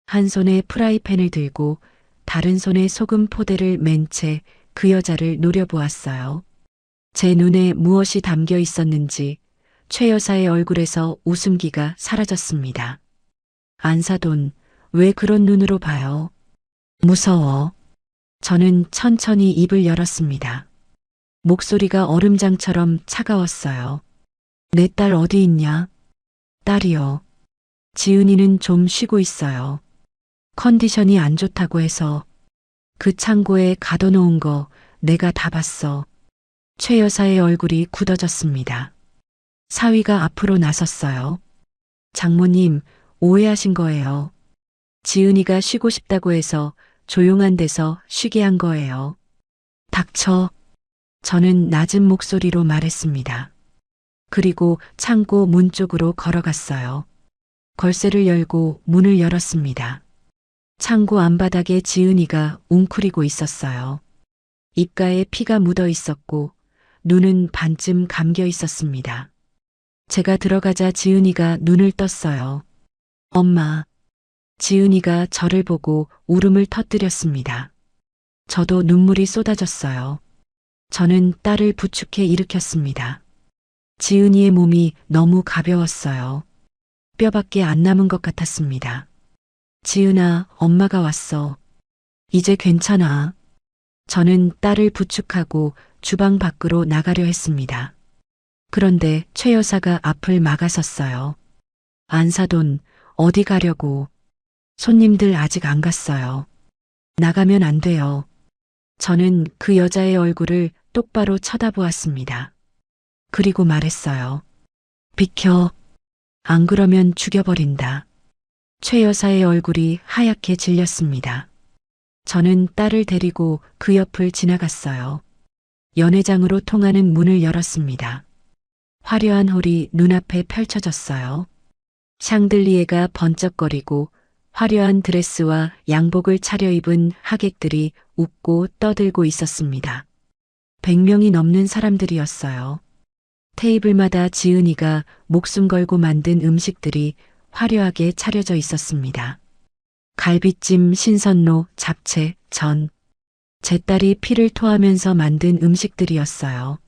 한 손에 프라이팬을 들고 다른 손에 소금 포대를 맨 채 그 여자를 노려보았어요. 제 눈에 무엇이 담겨 있었는지 최 여사의 얼굴에서 웃음기가 사라졌습니다. 안사돈, 왜 그런 눈으로 봐요? 무서워. 저는 천천히 입을 열었습니다. 목소리가 얼음장처럼 차가웠어요. 내 딸 어디 있냐? 딸이요. 지은이는 좀 쉬고 있어요. 컨디션이 안 좋다고 해서 그 창고에 가둬놓은 거 내가 다 봤어. 최 여사의 얼굴이 굳어졌습니다. 사위가 앞으로 나섰어요. 장모님, 오해하신 거예요. 지은이가 쉬고 싶다고 해서 조용한 데서 쉬게 한 거예요. 닥쳐. 저는 낮은 목소리로 말했습니다. 그리고 창고 문 쪽으로 걸어갔어요. 걸쇠를 열고 문을 열었습니다. 창고 안바닥에 지은이가 웅크리고 있었어요. 입가에 피가 묻어 있었고 눈은 반쯤 감겨 있었습니다. 제가 들어가자 지은이가 눈을 떴어요. 엄마. 지은이가 저를 보고 울음을 터뜨렸습니다. 저도 눈물이 쏟아졌어요. 저는 딸을 부축해 일으켰습니다. 지은이의 몸이 너무 가벼웠어요. 뼈밖에 안 남은 것 같았습니다. 지은아, 엄마가 왔어. 이제 괜찮아. 저는 딸을 부축하고 주방 밖으로 나가려 했습니다. 그런데 최 여사가 앞을 막아섰어요. 안사돈, 어디 가려고? 손님들 아직 안 갔어요. 나가면 안 돼요. 저는 그 여자의 얼굴을 똑바로 쳐다보았습니다. 그리고 말했어요. 비켜. 안 그러면 죽여버린다. 최 여사의 얼굴이 하얗게 질렸습니다. 저는 딸을 데리고 그 옆을 지나갔어요. 연회장으로 통하는 문을 열었습니다. 화려한 홀이 눈앞에 펼쳐졌어요. 샹들리에가 번쩍거리고 화려한 드레스와 양복을 차려입은 하객들이 웃고 떠들고 있었습니다. 100명이 넘는 사람들이었어요. 테이블마다 지은이가 목숨 걸고 만든 음식들이 화려하게 차려져 있었습니다. 갈비찜, 신선로, 잡채, 전. 제 딸이 피를 토하면서 만든 음식들이었어요.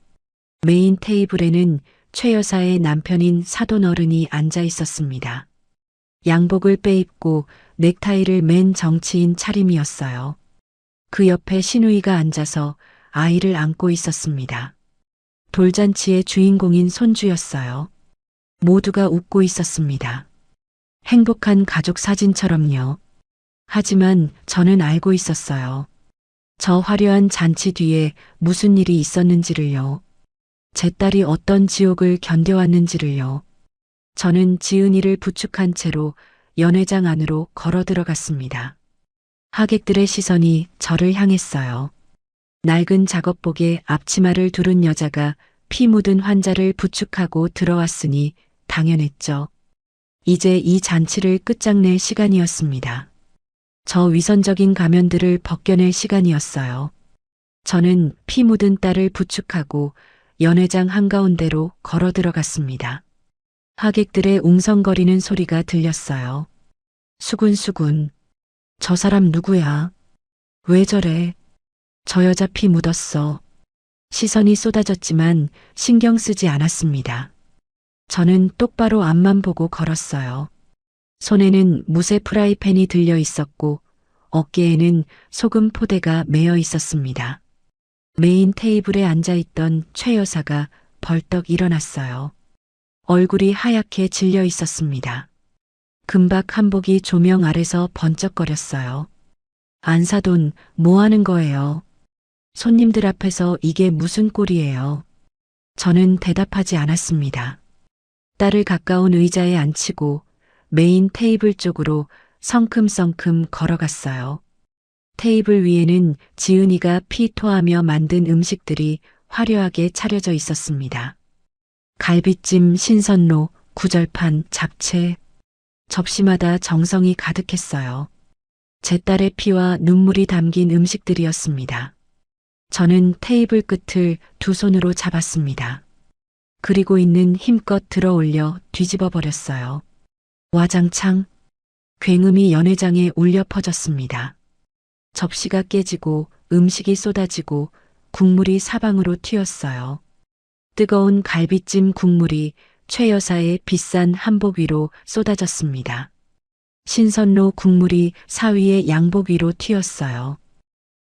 메인 테이블에는 최 여사의 남편인 사돈 어른이 앉아 있었습니다. 양복을 빼입고 넥타이를 맨 정치인 차림이었어요. 그 옆에 시누이가 앉아서 아이를 안고 있었습니다. 돌잔치의 주인공인 손주였어요. 모두가 웃고 있었습니다. 행복한 가족 사진처럼요. 하지만 저는 알고 있었어요. 저 화려한 잔치 뒤에 무슨 일이 있었는지를요. 제 딸이 어떤 지옥을 견뎌왔는지를요. 저는 지은이를 부축한 채로 연회장 안으로 걸어 들어갔습니다. 하객들의 시선이 저를 향했어요. 낡은 작업복에 앞치마를 두른 여자가 피 묻은 환자를 부축하고 들어왔으니 당연했죠. 이제 이 잔치를 끝장낼 시간이었습니다. 저 위선적인 가면들을 벗겨낼 시간이었어요. 저는 피 묻은 딸을 부축하고 연회장 한가운데로 걸어 들어갔습니다. 하객들의 웅성거리는 소리가 들렸어요. 수군수군. 저 사람 누구야? 왜 저래? 저 여자 피 묻었어. 시선이 쏟아졌지만 신경 쓰지 않았습니다. 저는 똑바로 앞만 보고 걸었어요. 손에는 무쇠 프라이팬이 들려 있었고 어깨에는 소금 포대가 매여 있었습니다. 메인 테이블에 앉아있던 최 여사가 벌떡 일어났어요. 얼굴이 하얗게 질려 있었습니다. 금박 한복이 조명 아래서 번쩍거렸어요. 안사돈, 뭐 하는 거예요? 손님들 앞에서 이게 무슨 꼴이에요? 저는 대답하지 않았습니다. 딸을 가까운 의자에 앉히고 메인 테이블 쪽으로 성큼성큼 걸어갔어요. 테이블 위에는 지은이가 피 토하며 만든 음식들이 화려하게 차려져 있었습니다. 갈비찜, 신선로, 구절판, 잡채, 접시마다 정성이 가득했어요. 제 딸의 피와 눈물이 담긴 음식들이었습니다. 저는 테이블 끝을 두 손으로 잡았습니다. 그리고 있는 힘껏 들어 올려 뒤집어 버렸어요. 와장창, 굉음이 연회장에 울려 퍼졌습니다. 접시가 깨지고 음식이 쏟아지고 국물이 사방으로 튀었어요. 뜨거운 갈비찜 국물이 최 여사의 비싼 한복 위로 쏟아졌습니다. 신선로 국물이 사위의 양복 위로 튀었어요.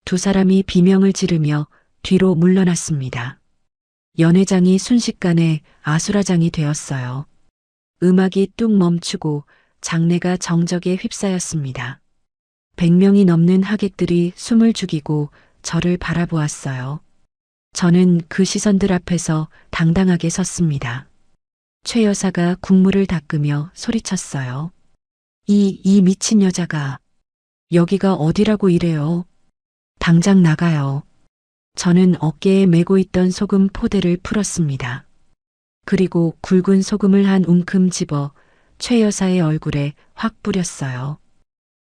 두 사람이 비명을 지르며 뒤로 물러났습니다. 연회장이 순식간에 아수라장이 되었어요. 음악이 뚝 멈추고 장내가 정적에 휩싸였습니다. 100명이 넘는 하객들이 숨을 죽이고 저를 바라보았어요. 저는 그 시선들 앞에서 당당하게 섰습니다. 최 여사가 국물을 닦으며 소리쳤어요. 이 미친 여자가 여기가 어디라고 이래요. 당장 나가요. 저는 어깨에 메고 있던 소금 포대를 풀었습니다. 그리고 굵은 소금을 한 움큼 집어 최 여사의 얼굴에 확 뿌렸어요.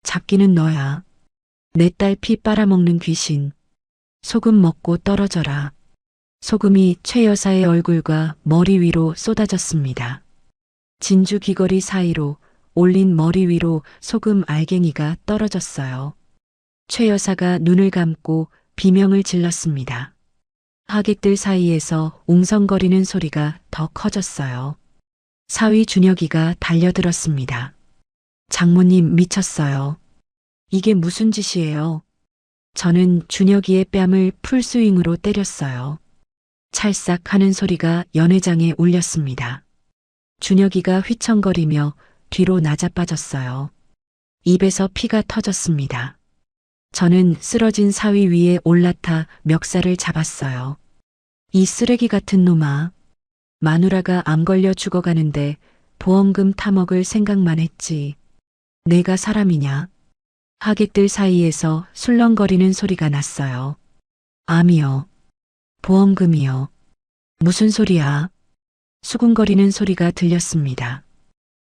잡기는 너야. 내 딸 피 빨아먹는 귀신. 소금 먹고 떨어져라. 소금이 최 여사의 얼굴과 머리 위로 쏟아졌습니다. 진주 귀걸이 사이로 올린 머리 위로 소금 알갱이가 떨어졌어요. 최 여사가 눈을 감고 비명을 질렀습니다. 하객들 사이에서 웅성거리는 소리가 더 커졌어요. 사위 준혁이가 달려들었습니다. 장모님 미쳤어요. 이게 무슨 짓이에요? 저는 준혁이의 뺨을 풀스윙으로 때렸어요. 찰싹 하는 소리가 연회장에 울렸습니다. 준혁이가 휘청거리며 뒤로 나자빠졌어요. 입에서 피가 터졌습니다. 저는 쓰러진 사위 위에 올라타 멱살을 잡았어요. 이 쓰레기 같은 놈아. 마누라가 암 걸려 죽어가는데 보험금 타먹을 생각만 했지. 내가 사람이냐? 하객들 사이에서 술렁거리는 소리가 났어요. 암이요. 보험금이요. 무슨 소리야? 수군거리는 소리가 들렸습니다.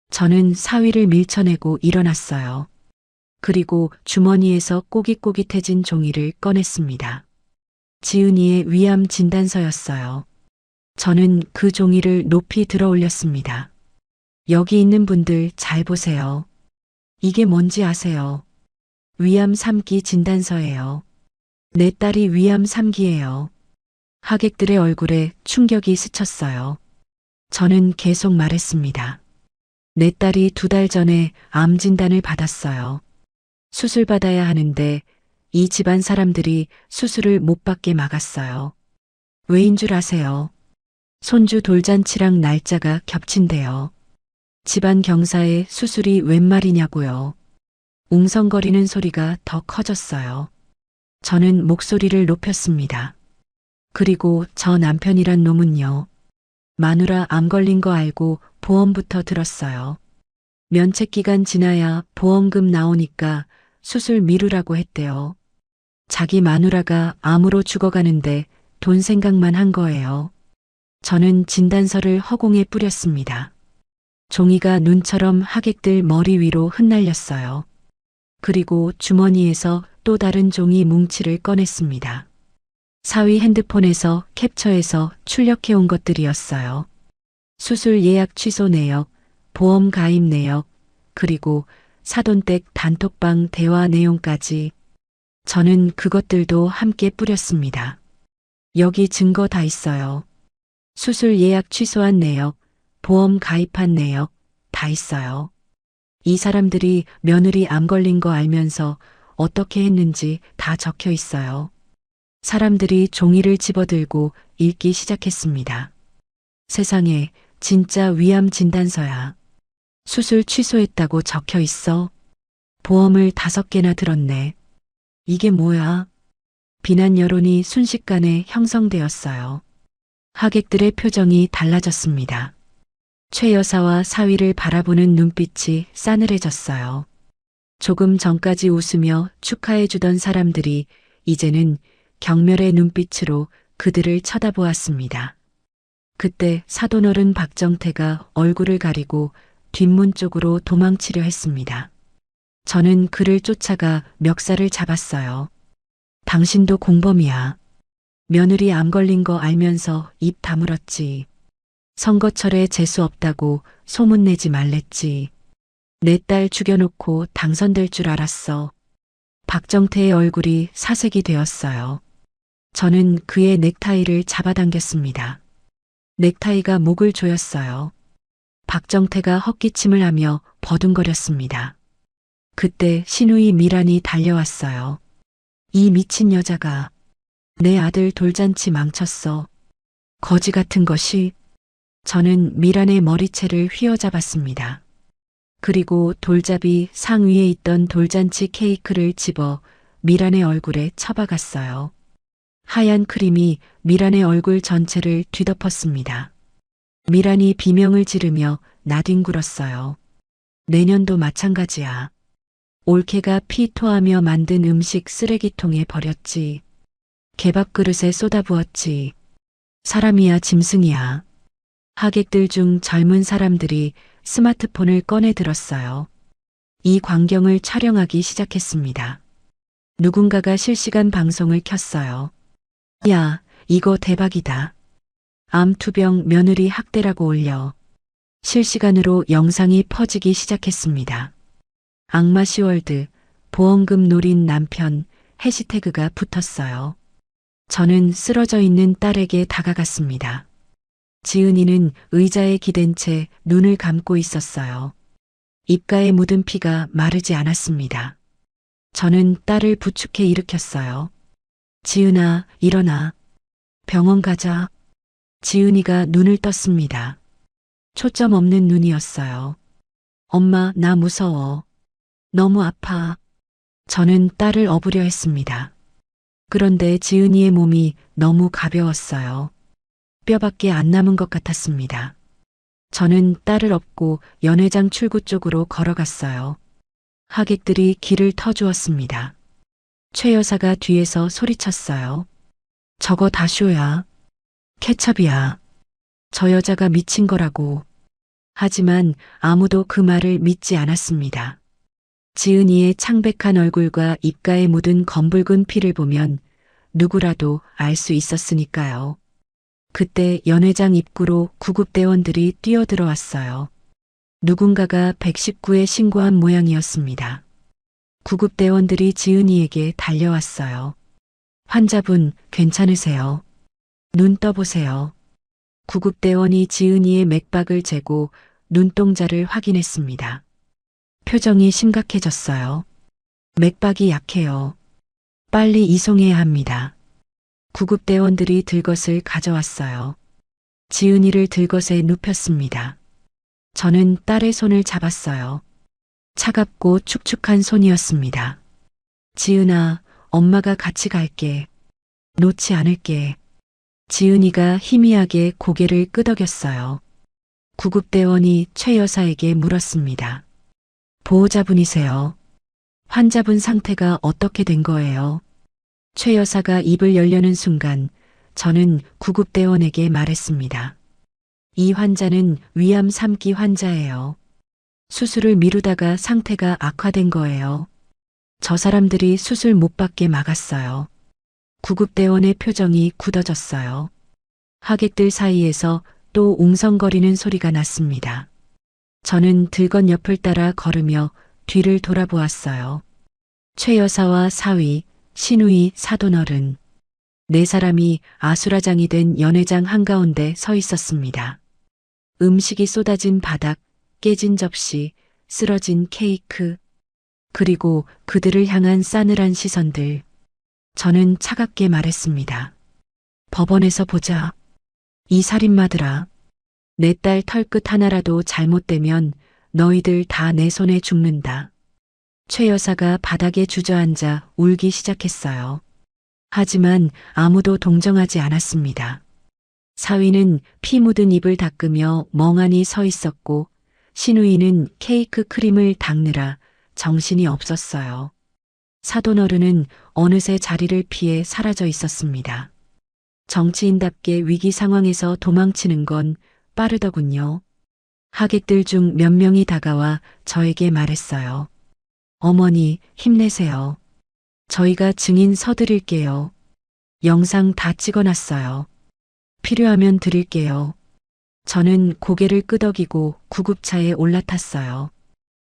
저는 사위를 밀쳐내고 일어났어요. 그리고 주머니에서 꼬깃꼬깃해진 종이를 꺼냈습니다. 지은이의 위암 진단서였어요. 저는 그 종이를 높이 들어 올렸습니다. 여기 있는 분들 잘 보세요. 이게 뭔지 아세요? 위암 3기 진단서예요. 내 딸이 위암 3기예요. 하객들의 얼굴에 충격이 스쳤어요. 저는 계속 말했습니다. 내 딸이 2달 전에 암 진단을 받았어요. 수술 받아야 하는데 이 집안 사람들이 수술을 못 받게 막았어요. 왜인 줄 아세요? 손주 돌잔치랑 날짜가 겹친대요. 집안 경사에 수술이 웬 말이냐고요. 웅성거리는 소리가 더 커졌어요. 저는 목소리를 높였습니다. 그리고 저 남편이란 놈은요. 마누라 암 걸린 거 알고 보험부터 들었어요. 면책 기간 지나야 보험금 나오니까 수술 미루라고 했대요. 자기 마누라가 암으로 죽어가는데 돈 생각만 한 거예요. 저는 진단서를 허공에 뿌렸습니다. 종이가 눈처럼 하객들 머리 위로 흩날렸어요. 그리고 주머니에서 또 다른 종이 뭉치를 꺼냈습니다. 사위 핸드폰에서 캡처해서 출력해온 것들이었어요. 수술 예약 취소 내역, 보험 가입 내역, 그리고 사돈댁 단톡방 대화 내용까지. 저는 그것들도 함께 뿌렸습니다. 여기 증거 다 있어요. 수술 예약 취소한 내역, 보험 가입한 내역 다 있어요. 이 사람들이 며느리 암 걸린 거 알면서 어떻게 했는지 다 적혀 있어요. 사람들이 종이를 집어들고 읽기 시작했습니다. 세상에 진짜 위암 진단서야. 수술 취소했다고 적혀 있어. 보험을 5개나 들었네. 이게 뭐야? 비난 여론이 순식간에 형성되었어요. 하객들의 표정이 달라졌습니다. 최 여사와 사위를 바라보는 눈빛이 싸늘해졌어요. 조금 전까지 웃으며 축하해주던 사람들이 이제는 경멸의 눈빛으로 그들을 쳐다보았습니다. 그때 사돈어른 박정태가 얼굴을 가리고 뒷문 쪽으로 도망치려 했습니다. 저는 그를 쫓아가 멱살을 잡았어요. 당신도 공범이야. 며느리 암 걸린 거 알면서 입 다물었지. 선거철에 재수 없다고 소문내지 말랬지. 내 딸 죽여놓고 당선될 줄 알았어. 박정태의 얼굴이 사색이 되었어요. 저는 그의 넥타이를 잡아당겼습니다. 넥타이가 목을 조였어요. 박정태가 헛기침을 하며 버둥거렸습니다. 그때 신우이 미란이 달려왔어요. 이 미친 여자가 내 아들 돌잔치 망쳤어. 거지 같은 것이. 저는 미란의 머리채를 휘어잡았습니다. 그리고 돌잡이 상 위에 있던 돌잔치 케이크를 집어 미란의 얼굴에 쳐박았어요. 하얀 크림이 미란의 얼굴 전체를 뒤덮었습니다. 미란이 비명을 지르며 나뒹굴었어요. 내년도 마찬가지야. 올케가 피 토하며 만든 음식 쓰레기통에 버렸지. 개밥 그릇에 쏟아부었지. 사람이야 짐승이야. 하객들 중 젊은 사람들이 스마트폰을 꺼내 들었어요. 이 광경을 촬영하기 시작했습니다. 누군가가 실시간 방송을 켰어요. 야, 이거 대박이다. 암투병 며느리 학대라고 올려. 실시간으로 영상이 퍼지기 시작했습니다. 악마시월드, 보험금 노린 남편, 해시태그가 붙었어요. 저는 쓰러져 있는 딸에게 다가갔습니다. 지은이는 의자에 기댄 채 눈을 감고 있었어요. 입가에 묻은 피가 마르지 않았습니다. 저는 딸을 부축해 일으켰어요. 지은아, 일어나. 병원 가자. 지은이가 눈을 떴습니다. 초점 없는 눈이었어요. 엄마, 나 무서워. 너무 아파. 저는 딸을 업으려 했습니다. 그런데 지은이의 몸이 너무 가벼웠어요. 뼈밖에 안 남은 것 같았습니다. 저는 딸을 업고 연회장 출구 쪽으로 걸어갔어요. 하객들이 길을 터주었습니다. 최 여사가 뒤에서 소리쳤어요. 저거 다 쇼야. 케첩이야. 저 여자가 미친 거라고. 하지만 아무도 그 말을 믿지 않았습니다. 지은이의 창백한 얼굴과 입가에 묻은 검붉은 피를 보면 누구라도 알 수 있었으니까요. 그때 연회장 입구로 구급대원들이 뛰어들어왔어요. 누군가가 119에 신고한 모양이었습니다. 구급대원들이 지은이에게 달려왔어요. 환자분, 괜찮으세요? 눈 떠보세요. 구급대원이 지은이의 맥박을 재고 눈동자를 확인했습니다. 표정이 심각해졌어요. 맥박이 약해요. 빨리 이송해야 합니다. 구급대원들이 들것을 가져왔어요. 지은이를 들것에 눕혔습니다. 저는 딸의 손을 잡았어요. 차갑고 축축한 손이었습니다. 지은아, 엄마가 같이 갈게. 놓지 않을게. 지은이가 희미하게 고개를 끄덕였어요. 구급대원이 최 여사에게 물었습니다. 보호자분이세요. 환자분 상태가 어떻게 된 거예요? 최 여사가 입을 열려는 순간 저는 구급대원에게 말했습니다. 이 환자는 위암 3기 환자예요. 수술을 미루다가 상태가 악화된 거예요. 저 사람들이 수술 못 받게 막았어요. 구급대원의 표정이 굳어졌어요. 하객들 사이에서 또 웅성거리는 소리가 났습니다. 저는 들건 옆을 따라 걸으며 뒤를 돌아보았어요. 최 여사와 사위, 신우이, 사돈어른. 네 사람이 아수라장이 된 연회장 한가운데 서 있었습니다. 음식이 쏟아진 바닥, 깨진 접시, 쓰러진 케이크, 그리고 그들을 향한 싸늘한 시선들. 저는 차갑게 말했습니다. 법원에서 보자. 이 살인마들아. 내 딸 털끝 하나라도 잘못되면 너희들 다 내 손에 죽는다. 최 여사가 바닥에 주저앉아 울기 시작했어요. 하지만 아무도 동정하지 않았습니다. 사위는 피 묻은 입을 닦으며 멍하니 서 있었고 신우이는 케이크 크림을 닦느라 정신이 없었어요. 사돈어른은 어느새 자리를 피해 사라져 있었습니다. 정치인답게 위기 상황에서 도망치는 건 빠르더군요. 하객들 중 몇 명이 다가와 저에게 말했어요. 어머니, 힘내세요. 저희가 증인 서드릴게요. 영상 다 찍어놨어요. 필요하면 드릴게요. 저는 고개를 끄덕이고 구급차에 올라탔어요.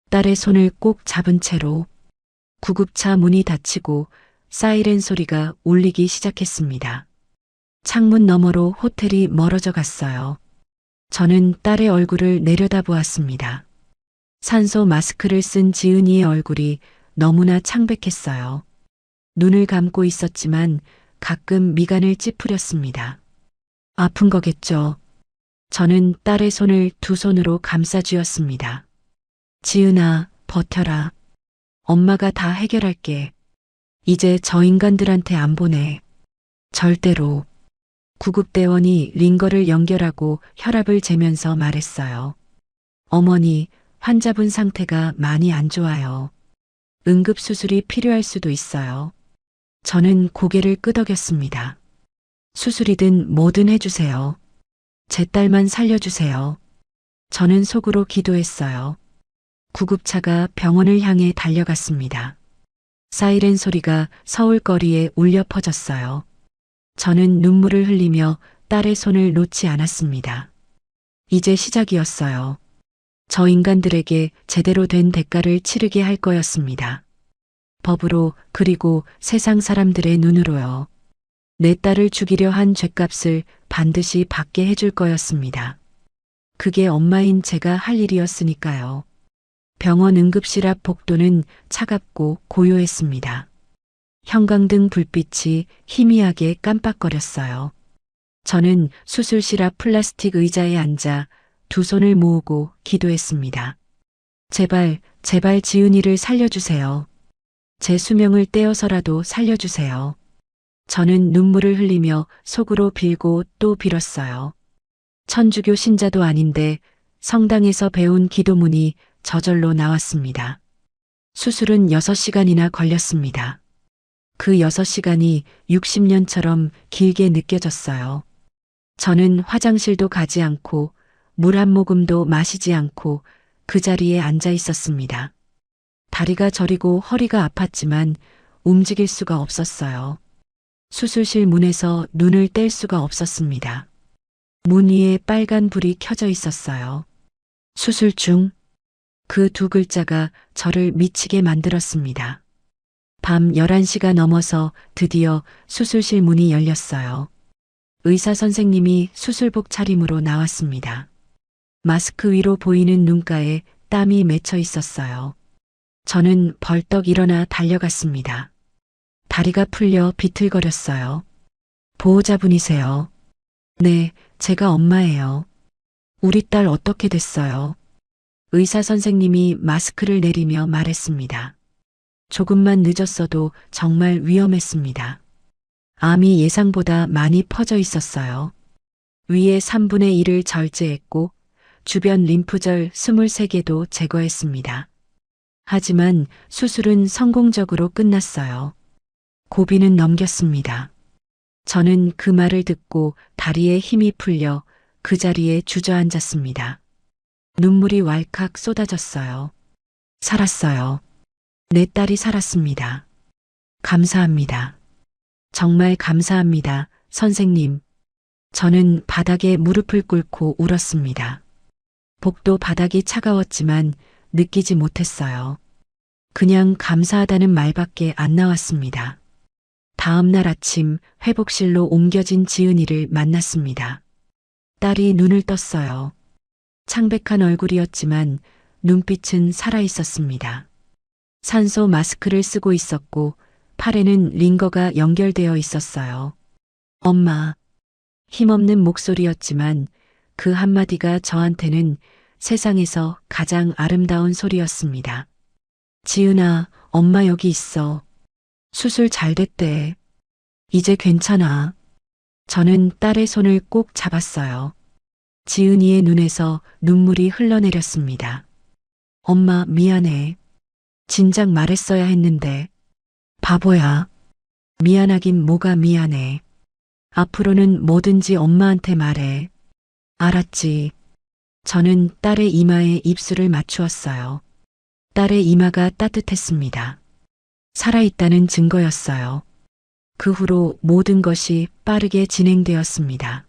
딸의 손을 꼭 잡은 채로 구급차 문이 닫히고 사이렌 소리가 울리기 시작했습니다. 창문 너머로 호텔이 멀어져 갔어요. 저는 딸의 얼굴을 내려다보았습니다. 산소 마스크를 쓴 지은이의 얼굴이 너무나 창백했어요. 눈을 감고 있었지만 가끔 미간을 찌푸렸습니다. 아픈 거겠죠. 저는 딸의 손을 두 손으로 감싸 쥐었습니다. 지은아, 버텨라. 엄마가 다 해결할게. 이제 저 인간들한테 안 보내. 절대로. 구급대원이 링거를 연결하고 혈압을 재면서 말했어요. 어머니, 환자분 상태가 많이 안 좋아요. 응급수술이 필요할 수도 있어요. 저는 고개를 끄덕였습니다. 수술이든 뭐든 해주세요. 제 딸만 살려주세요. 저는 속으로 기도했어요. 구급차가 병원을 향해 달려갔습니다. 사이렌 소리가 서울거리에 울려 퍼졌어요. 저는 눈물을 흘리며 딸의 손을 놓지 않았습니다. 이제 시작이었어요. 저 인간들에게 제대로 된 대가를 치르게 할 거였습니다. 법으로 그리고 세상 사람들의 눈으로요. 내 딸을 죽이려 한 죗값을 반드시 받게 해줄 거였습니다. 그게 엄마인 제가 할 일이었으니까요. 병원 응급실 앞 복도는 차갑고 고요했습니다. 형광등 불빛이 희미하게 깜빡거렸어요. 저는 수술실 앞 플라스틱 의자에 앉아 두 손을 모으고 기도했습니다. 제발, 제발 지은이를 살려주세요. 제 수명을 떼어서라도 살려주세요. 저는 눈물을 흘리며 속으로 빌고 또 빌었어요. 천주교 신자도 아닌데 성당에서 배운 기도문이 저절로 나왔습니다. 수술은 6시간이나 걸렸습니다. 그 6시간이 60년처럼 길게 느껴졌어요. 저는 화장실도 가지 않고 물 한 모금도 마시지 않고 그 자리에 앉아 있었습니다. 다리가 저리고 허리가 아팠지만 움직일 수가 없었어요. 수술실 문에서 눈을 뗄 수가 없었습니다. 문 위에 빨간 불이 켜져 있었어요. 수술 중. 그 두 글자가 저를 미치게 만들었습니다. 밤 11시가 넘어서 드디어 수술실 문이 열렸어요. 의사 선생님이 수술복 차림으로 나왔습니다. 마스크 위로 보이는 눈가에 땀이 맺혀 있었어요. 저는 벌떡 일어나 달려갔습니다. 다리가 풀려 비틀거렸어요. 보호자분이세요. 네, 제가 엄마예요. 우리 딸 어떻게 됐어요? 의사 선생님이 마스크를 내리며 말했습니다. 조금만 늦었어도 정말 위험했습니다. 암이 예상보다 많이 퍼져 있었어요. 위에 3분의 1을 절제했고 주변 림프절 23개도 제거했습니다. 하지만 수술은 성공적으로 끝났어요. 고비는 넘겼습니다. 저는 그 말을 듣고 다리에 힘이 풀려 그 자리에 주저앉았습니다. 눈물이 왈칵 쏟아졌어요. 살았어요. 내 딸이 살았습니다. 감사합니다. 정말 감사합니다, 선생님. 저는 바닥에 무릎을 꿇고 울었습니다. 복도 바닥이 차가웠지만 느끼지 못했어요. 그냥 감사하다는 말밖에 안 나왔습니다. 다음 날 아침 회복실로 옮겨진 지은이를 만났습니다. 딸이 눈을 떴어요. 창백한 얼굴이었지만 눈빛은 살아있었습니다. 산소 마스크를 쓰고 있었고 팔에는 링거가 연결되어 있었어요. 엄마. 힘없는 목소리였지만 그 한마디가 저한테는 세상에서 가장 아름다운 소리였습니다. 지은아, 엄마 여기 있어. 수술 잘 됐대. 이제 괜찮아. 저는 딸의 손을 꼭 잡았어요. 지은이의 눈에서 눈물이 흘러내렸습니다. 엄마, 미안해. 진작 말했어야 했는데. 바보야. 미안하긴 뭐가 미안해. 앞으로는 뭐든지 엄마한테 말해. 알았지. 저는 딸의 이마에 입술을 맞추었어요. 딸의 이마가 따뜻했습니다. 살아있다는 증거였어요. 그 후로 모든 것이 빠르게 진행되었습니다.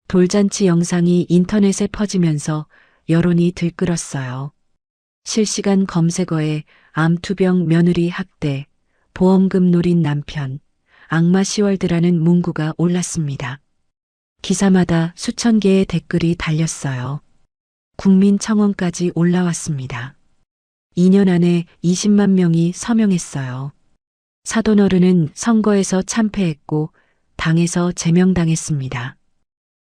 돌잔치 영상이 인터넷에 퍼지면서 여론이 들끓었어요. 실시간 검색어에 암투병 며느리 학대, 보험금 노린 남편, 악마 시월드라는 문구가 올랐습니다. 기사마다 수천 개의 댓글이 달렸어요. 국민청원까지 올라왔습니다. 2년 안에 20만 명이 서명했어요. 사돈어른은 선거에서 참패했고 당에서 제명당했습니다.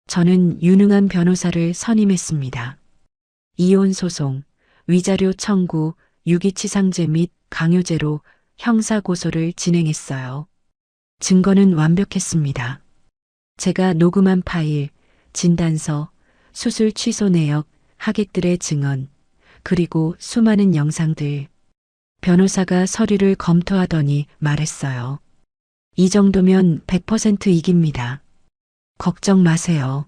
저는 유능한 변호사를 선임했습니다. 이혼 소송, 위자료 청구, 유기치상제 및 강요죄로 형사고소를 진행했어요. 증거는 완벽했습니다. 제가 녹음한 파일, 진단서, 수술 취소 내역, 하객들의 증언, 그리고 수많은 영상들. 변호사가 서류를 검토하더니 말했어요. 이 정도면 100% 이깁니다. 걱정 마세요.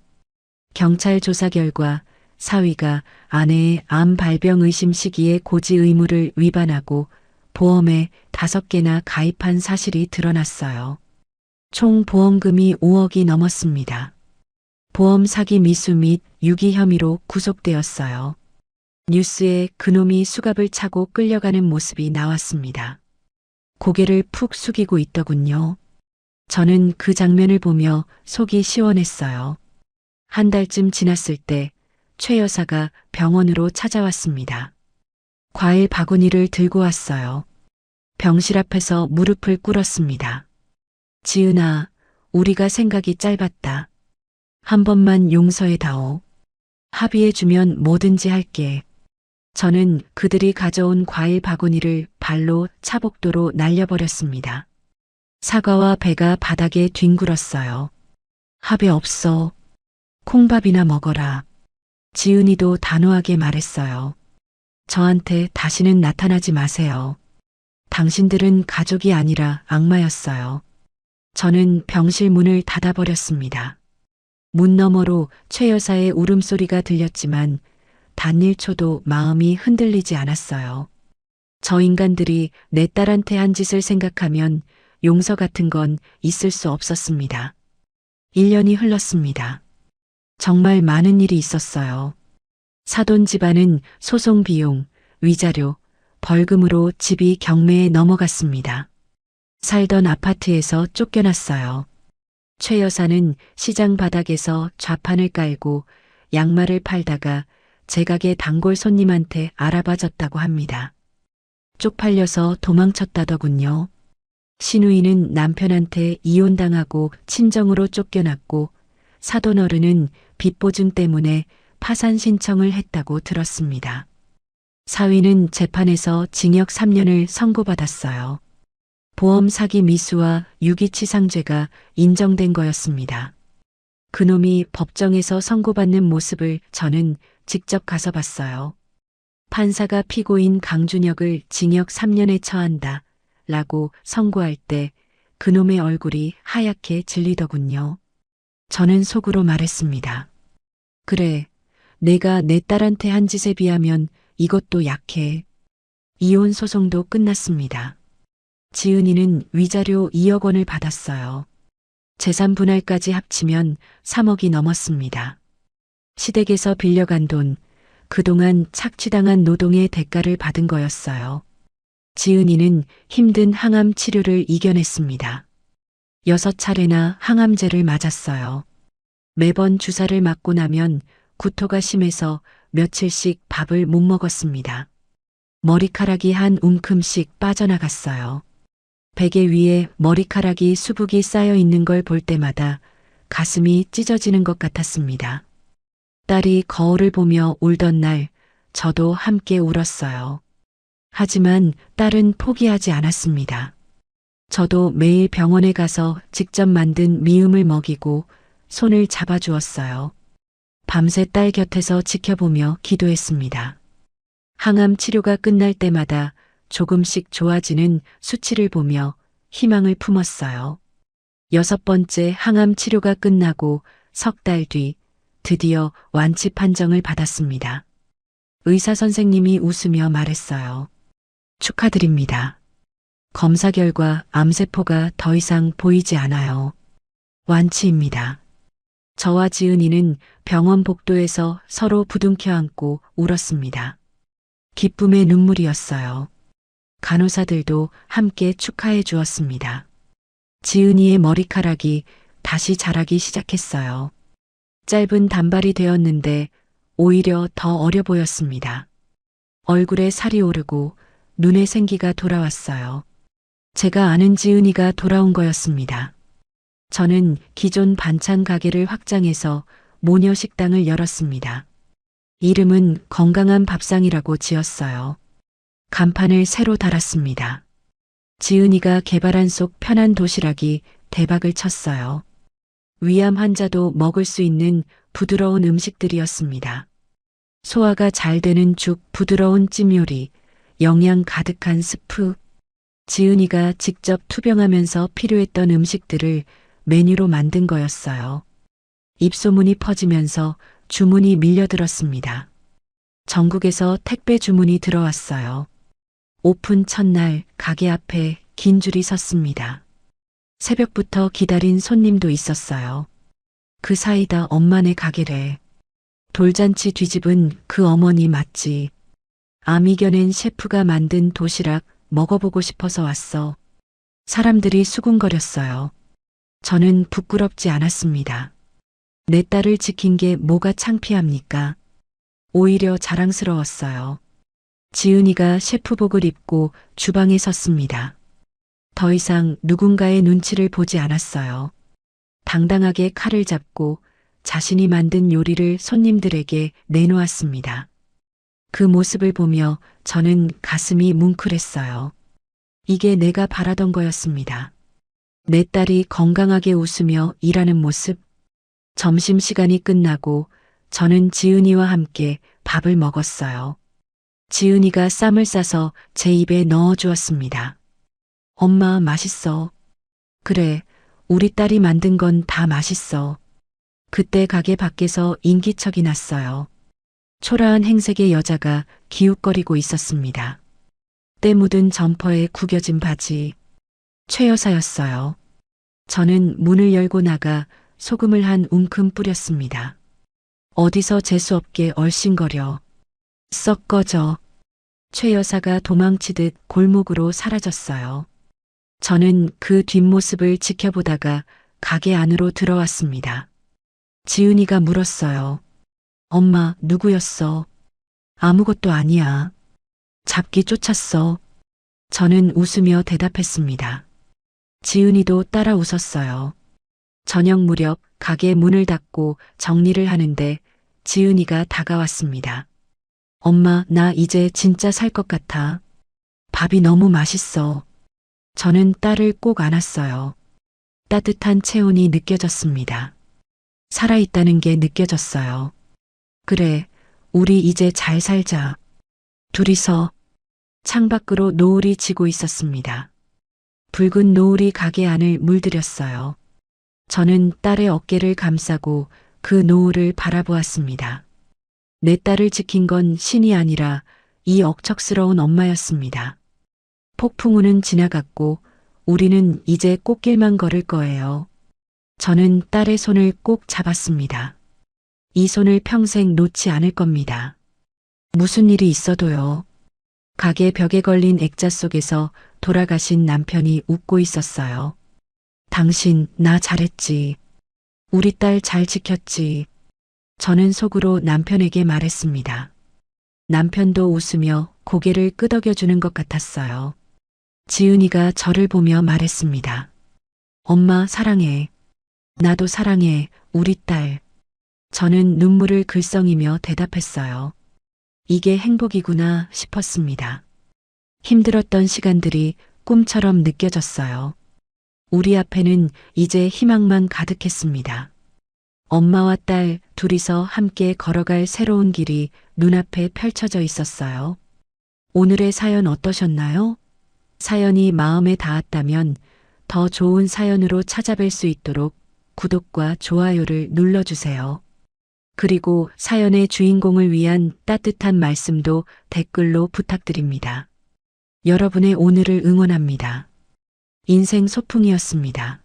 경찰 조사 결과 사위가 아내의 암 발병 의심 시기에 고지 의무를 위반하고 보험에 5개나 가입한 사실이 드러났어요. 총 보험금이 5억이 넘었습니다. 보험 사기 미수 및 유기 혐의로 구속되었어요. 뉴스에 그놈이 수갑을 차고 끌려가는 모습이 나왔습니다. 고개를 푹 숙이고 있더군요. 저는 그 장면을 보며 속이 시원했어요. 한 달쯤 지났을 때 최 여사가 병원으로 찾아왔습니다. 과일 바구니를 들고 왔어요. 병실 앞에서 무릎을 꿇었습니다. 지은아, 우리가 생각이 짧았다. 한 번만 용서해다오. 합의해주면 뭐든지 할게. 저는 그들이 가져온 과일 바구니를 발로 차복도로 날려버렸습니다. 사과와 배가 바닥에 뒹굴었어요. 합의 없어. 콩밥이나 먹어라. 지은이도 단호하게 말했어요. 저한테 다시는 나타나지 마세요. 당신들은 가족이 아니라 악마였어요. 저는 병실 문을 닫아버렸습니다. 문 너머로 최 여사의 울음소리가 들렸지만 단 1초도 마음이 흔들리지 않았어요. 저 인간들이 내 딸한테 한 짓을 생각하면 용서 같은 건 있을 수 없었습니다. 1년이 흘렀습니다. 정말 많은 일이 있었어요. 사돈 집안은 소송 비용, 위자료, 벌금으로 집이 경매에 넘어갔습니다. 살던 아파트에서 쫓겨났어요. 최 여사는 시장 바닥에서 좌판을 깔고 양말을 팔다가 제 가게 단골 손님한테 알아봐줬다고 합니다. 쪽팔려서 도망쳤다더군요. 신우이는 남편한테 이혼당하고 친정으로 쫓겨났고 사돈어른은 빚보증 때문에 파산 신청을 했다고 들었습니다. 사위는 재판에서 징역 3년을 선고받았어요. 보험 사기 미수와 유기치상죄가 인정된 거였습니다. 그놈이 법정에서 선고받는 모습을 저는 직접 가서 봤어요. 판사가 피고인 강준혁을 징역 3년에 처한다 라고 선고할 때 그놈의 얼굴이 하얗게 질리더군요. 저는 속으로 말했습니다. 그래, 내가 내 딸한테 한 짓에 비하면 이것도 약해. 이혼 소송도 끝났습니다. 지은이는 위자료 2억 원을 받았어요. 재산 분할까지 합치면 3억이 넘었습니다. 시댁에서 빌려간 돈, 그동안 착취당한 노동의 대가를 받은 거였어요. 지은이는 힘든 항암 치료를 이겨냈습니다. 6차례나 항암제를 맞았어요. 매번 주사를 맞고 나면 구토가 심해서 며칠씩 밥을 못 먹었습니다. 머리카락이 한 움큼씩 빠져나갔어요. 베개 위에 머리카락이 수북이 쌓여 있는 걸 볼 때마다 가슴이 찢어지는 것 같았습니다. 딸이 거울을 보며 울던 날 저도 함께 울었어요. 하지만 딸은 포기하지 않았습니다. 저도 매일 병원에 가서 직접 만든 미음을 먹이고 손을 잡아주었어요. 밤새 딸 곁에서 지켜보며 기도했습니다. 항암 치료가 끝날 때마다 조금씩 좋아지는 수치를 보며 희망을 품었어요. 6번째 항암 치료가 끝나고 석 달 뒤 드디어 완치 판정을 받았습니다. 의사 선생님이 웃으며 말했어요. 축하드립니다. 검사 결과 암세포가 더 이상 보이지 않아요. 완치입니다. 저와 지은이는 병원 복도에서 서로 부둥켜 안고 울었습니다. 기쁨의 눈물이었어요. 간호사들도 함께 축하해 주었습니다. 지은이의 머리카락이 다시 자라기 시작했어요. 짧은 단발이 되었는데 오히려 더 어려 보였습니다. 얼굴에 살이 오르고 눈에 생기가 돌아왔어요. 제가 아는 지은이가 돌아온 거였습니다. 저는 기존 반찬 가게를 확장해서 모녀 식당을 열었습니다. 이름은 건강한 밥상이라고 지었어요. 간판을 새로 달았습니다. 지은이가 개발한 속 편한 도시락이 대박을 쳤어요. 위암 환자도 먹을 수 있는 부드러운 음식들이었습니다. 소화가 잘 되는 죽, 부드러운 찜 요리, 영양 가득한 스프. 지은이가 직접 투병하면서 필요했던 음식들을 메뉴로 만든 거였어요. 입소문이 퍼지면서 주문이 밀려들었습니다. 전국에서 택배 주문이 들어왔어요. 오픈 첫날 가게 앞에 긴 줄이 섰습니다. 새벽부터 기다린 손님도 있었어요. 그 사이다 엄마네 가게래. 돌잔치 뒤집은 그 어머니 맞지. 암 이겨낸 셰프가 만든 도시락 먹어보고 싶어서 왔어. 사람들이 수군거렸어요. 저는 부끄럽지 않았습니다. 내 딸을 지킨 게 뭐가 창피합니까? 오히려 자랑스러웠어요. 지은이가 셰프복을 입고 주방에 섰습니다. 더 이상 누군가의 눈치를 보지 않았어요. 당당하게 칼을 잡고 자신이 만든 요리를 손님들에게 내놓았습니다. 그 모습을 보며 저는 가슴이 뭉클했어요. 이게 내가 바라던 거였습니다. 내 딸이 건강하게 웃으며 일하는 모습. 점심시간이 끝나고 저는 지은이와 함께 밥을 먹었어요. 지은이가 쌈을 싸서 제 입에 넣어 주었습니다. 엄마, 맛있어. 그래, 우리 딸이 만든 건 다 맛있어. 그때 가게 밖에서 인기척이 났어요. 초라한 행색의 여자가 기웃거리고 있었습니다. 때 묻은 점퍼에 구겨진 바지. 최 여사였어요. 저는 문을 열고 나가 소금을 한 움큼 뿌렸습니다. 어디서 재수없게 얼씬거려. 썩 꺼져. 최 여사가 도망치듯 골목으로 사라졌어요. 저는 그 뒷모습을 지켜보다가 가게 안으로 들어왔습니다. 지은이가 물었어요. 엄마, 누구였어? 아무것도 아니야. 잡기 쫓았어. 저는 웃으며 대답했습니다. 지은이도 따라 웃었어요. 저녁 무렵 가게 문을 닫고 정리를 하는데 지은이가 다가왔습니다. 엄마, 나 이제 진짜 살 것 같아. 밥이 너무 맛있어. 저는 딸을 꼭 안았어요. 따뜻한 체온이 느껴졌습니다. 살아있다는 게 느껴졌어요. 그래, 우리 이제 잘 살자. 둘이서 창밖으로 노을이 지고 있었습니다. 붉은 노을이 가게 안을 물들였어요. 저는 딸의 어깨를 감싸고 그 노을을 바라보았습니다. 내 딸을 지킨 건 신이 아니라 이 억척스러운 엄마였습니다. 폭풍우는 지나갔고 우리는 이제 꽃길만 걸을 거예요. 저는 딸의 손을 꼭 잡았습니다. 이 손을 평생 놓지 않을 겁니다. 무슨 일이 있어도요. 가게 벽에 걸린 액자 속에서 돌아가신 남편이 웃고 있었어요. 당신 나 잘했지. 우리 딸 잘 지켰지. 저는 속으로 남편에게 말했습니다. 남편도 웃으며 고개를 끄덕여주는 것 같았어요. 지은이가 저를 보며 말했습니다. 엄마 사랑해. 나도 사랑해, 우리 딸. 저는 눈물을 글썽이며 대답했어요. 이게 행복이구나 싶었습니다. 힘들었던 시간들이 꿈처럼 느껴졌어요. 우리 앞에는 이제 희망만 가득했습니다. 엄마와 딸 둘이서 함께 걸어갈 새로운 길이 눈앞에 펼쳐져 있었어요. 오늘의 사연 어떠셨나요? 사연이 마음에 닿았다면 더 좋은 사연으로 찾아뵐 수 있도록 구독과 좋아요를 눌러주세요. 그리고 사연의 주인공을 위한 따뜻한 말씀도 댓글로 부탁드립니다. 여러분의 오늘을 응원합니다. 인생 소풍이었습니다.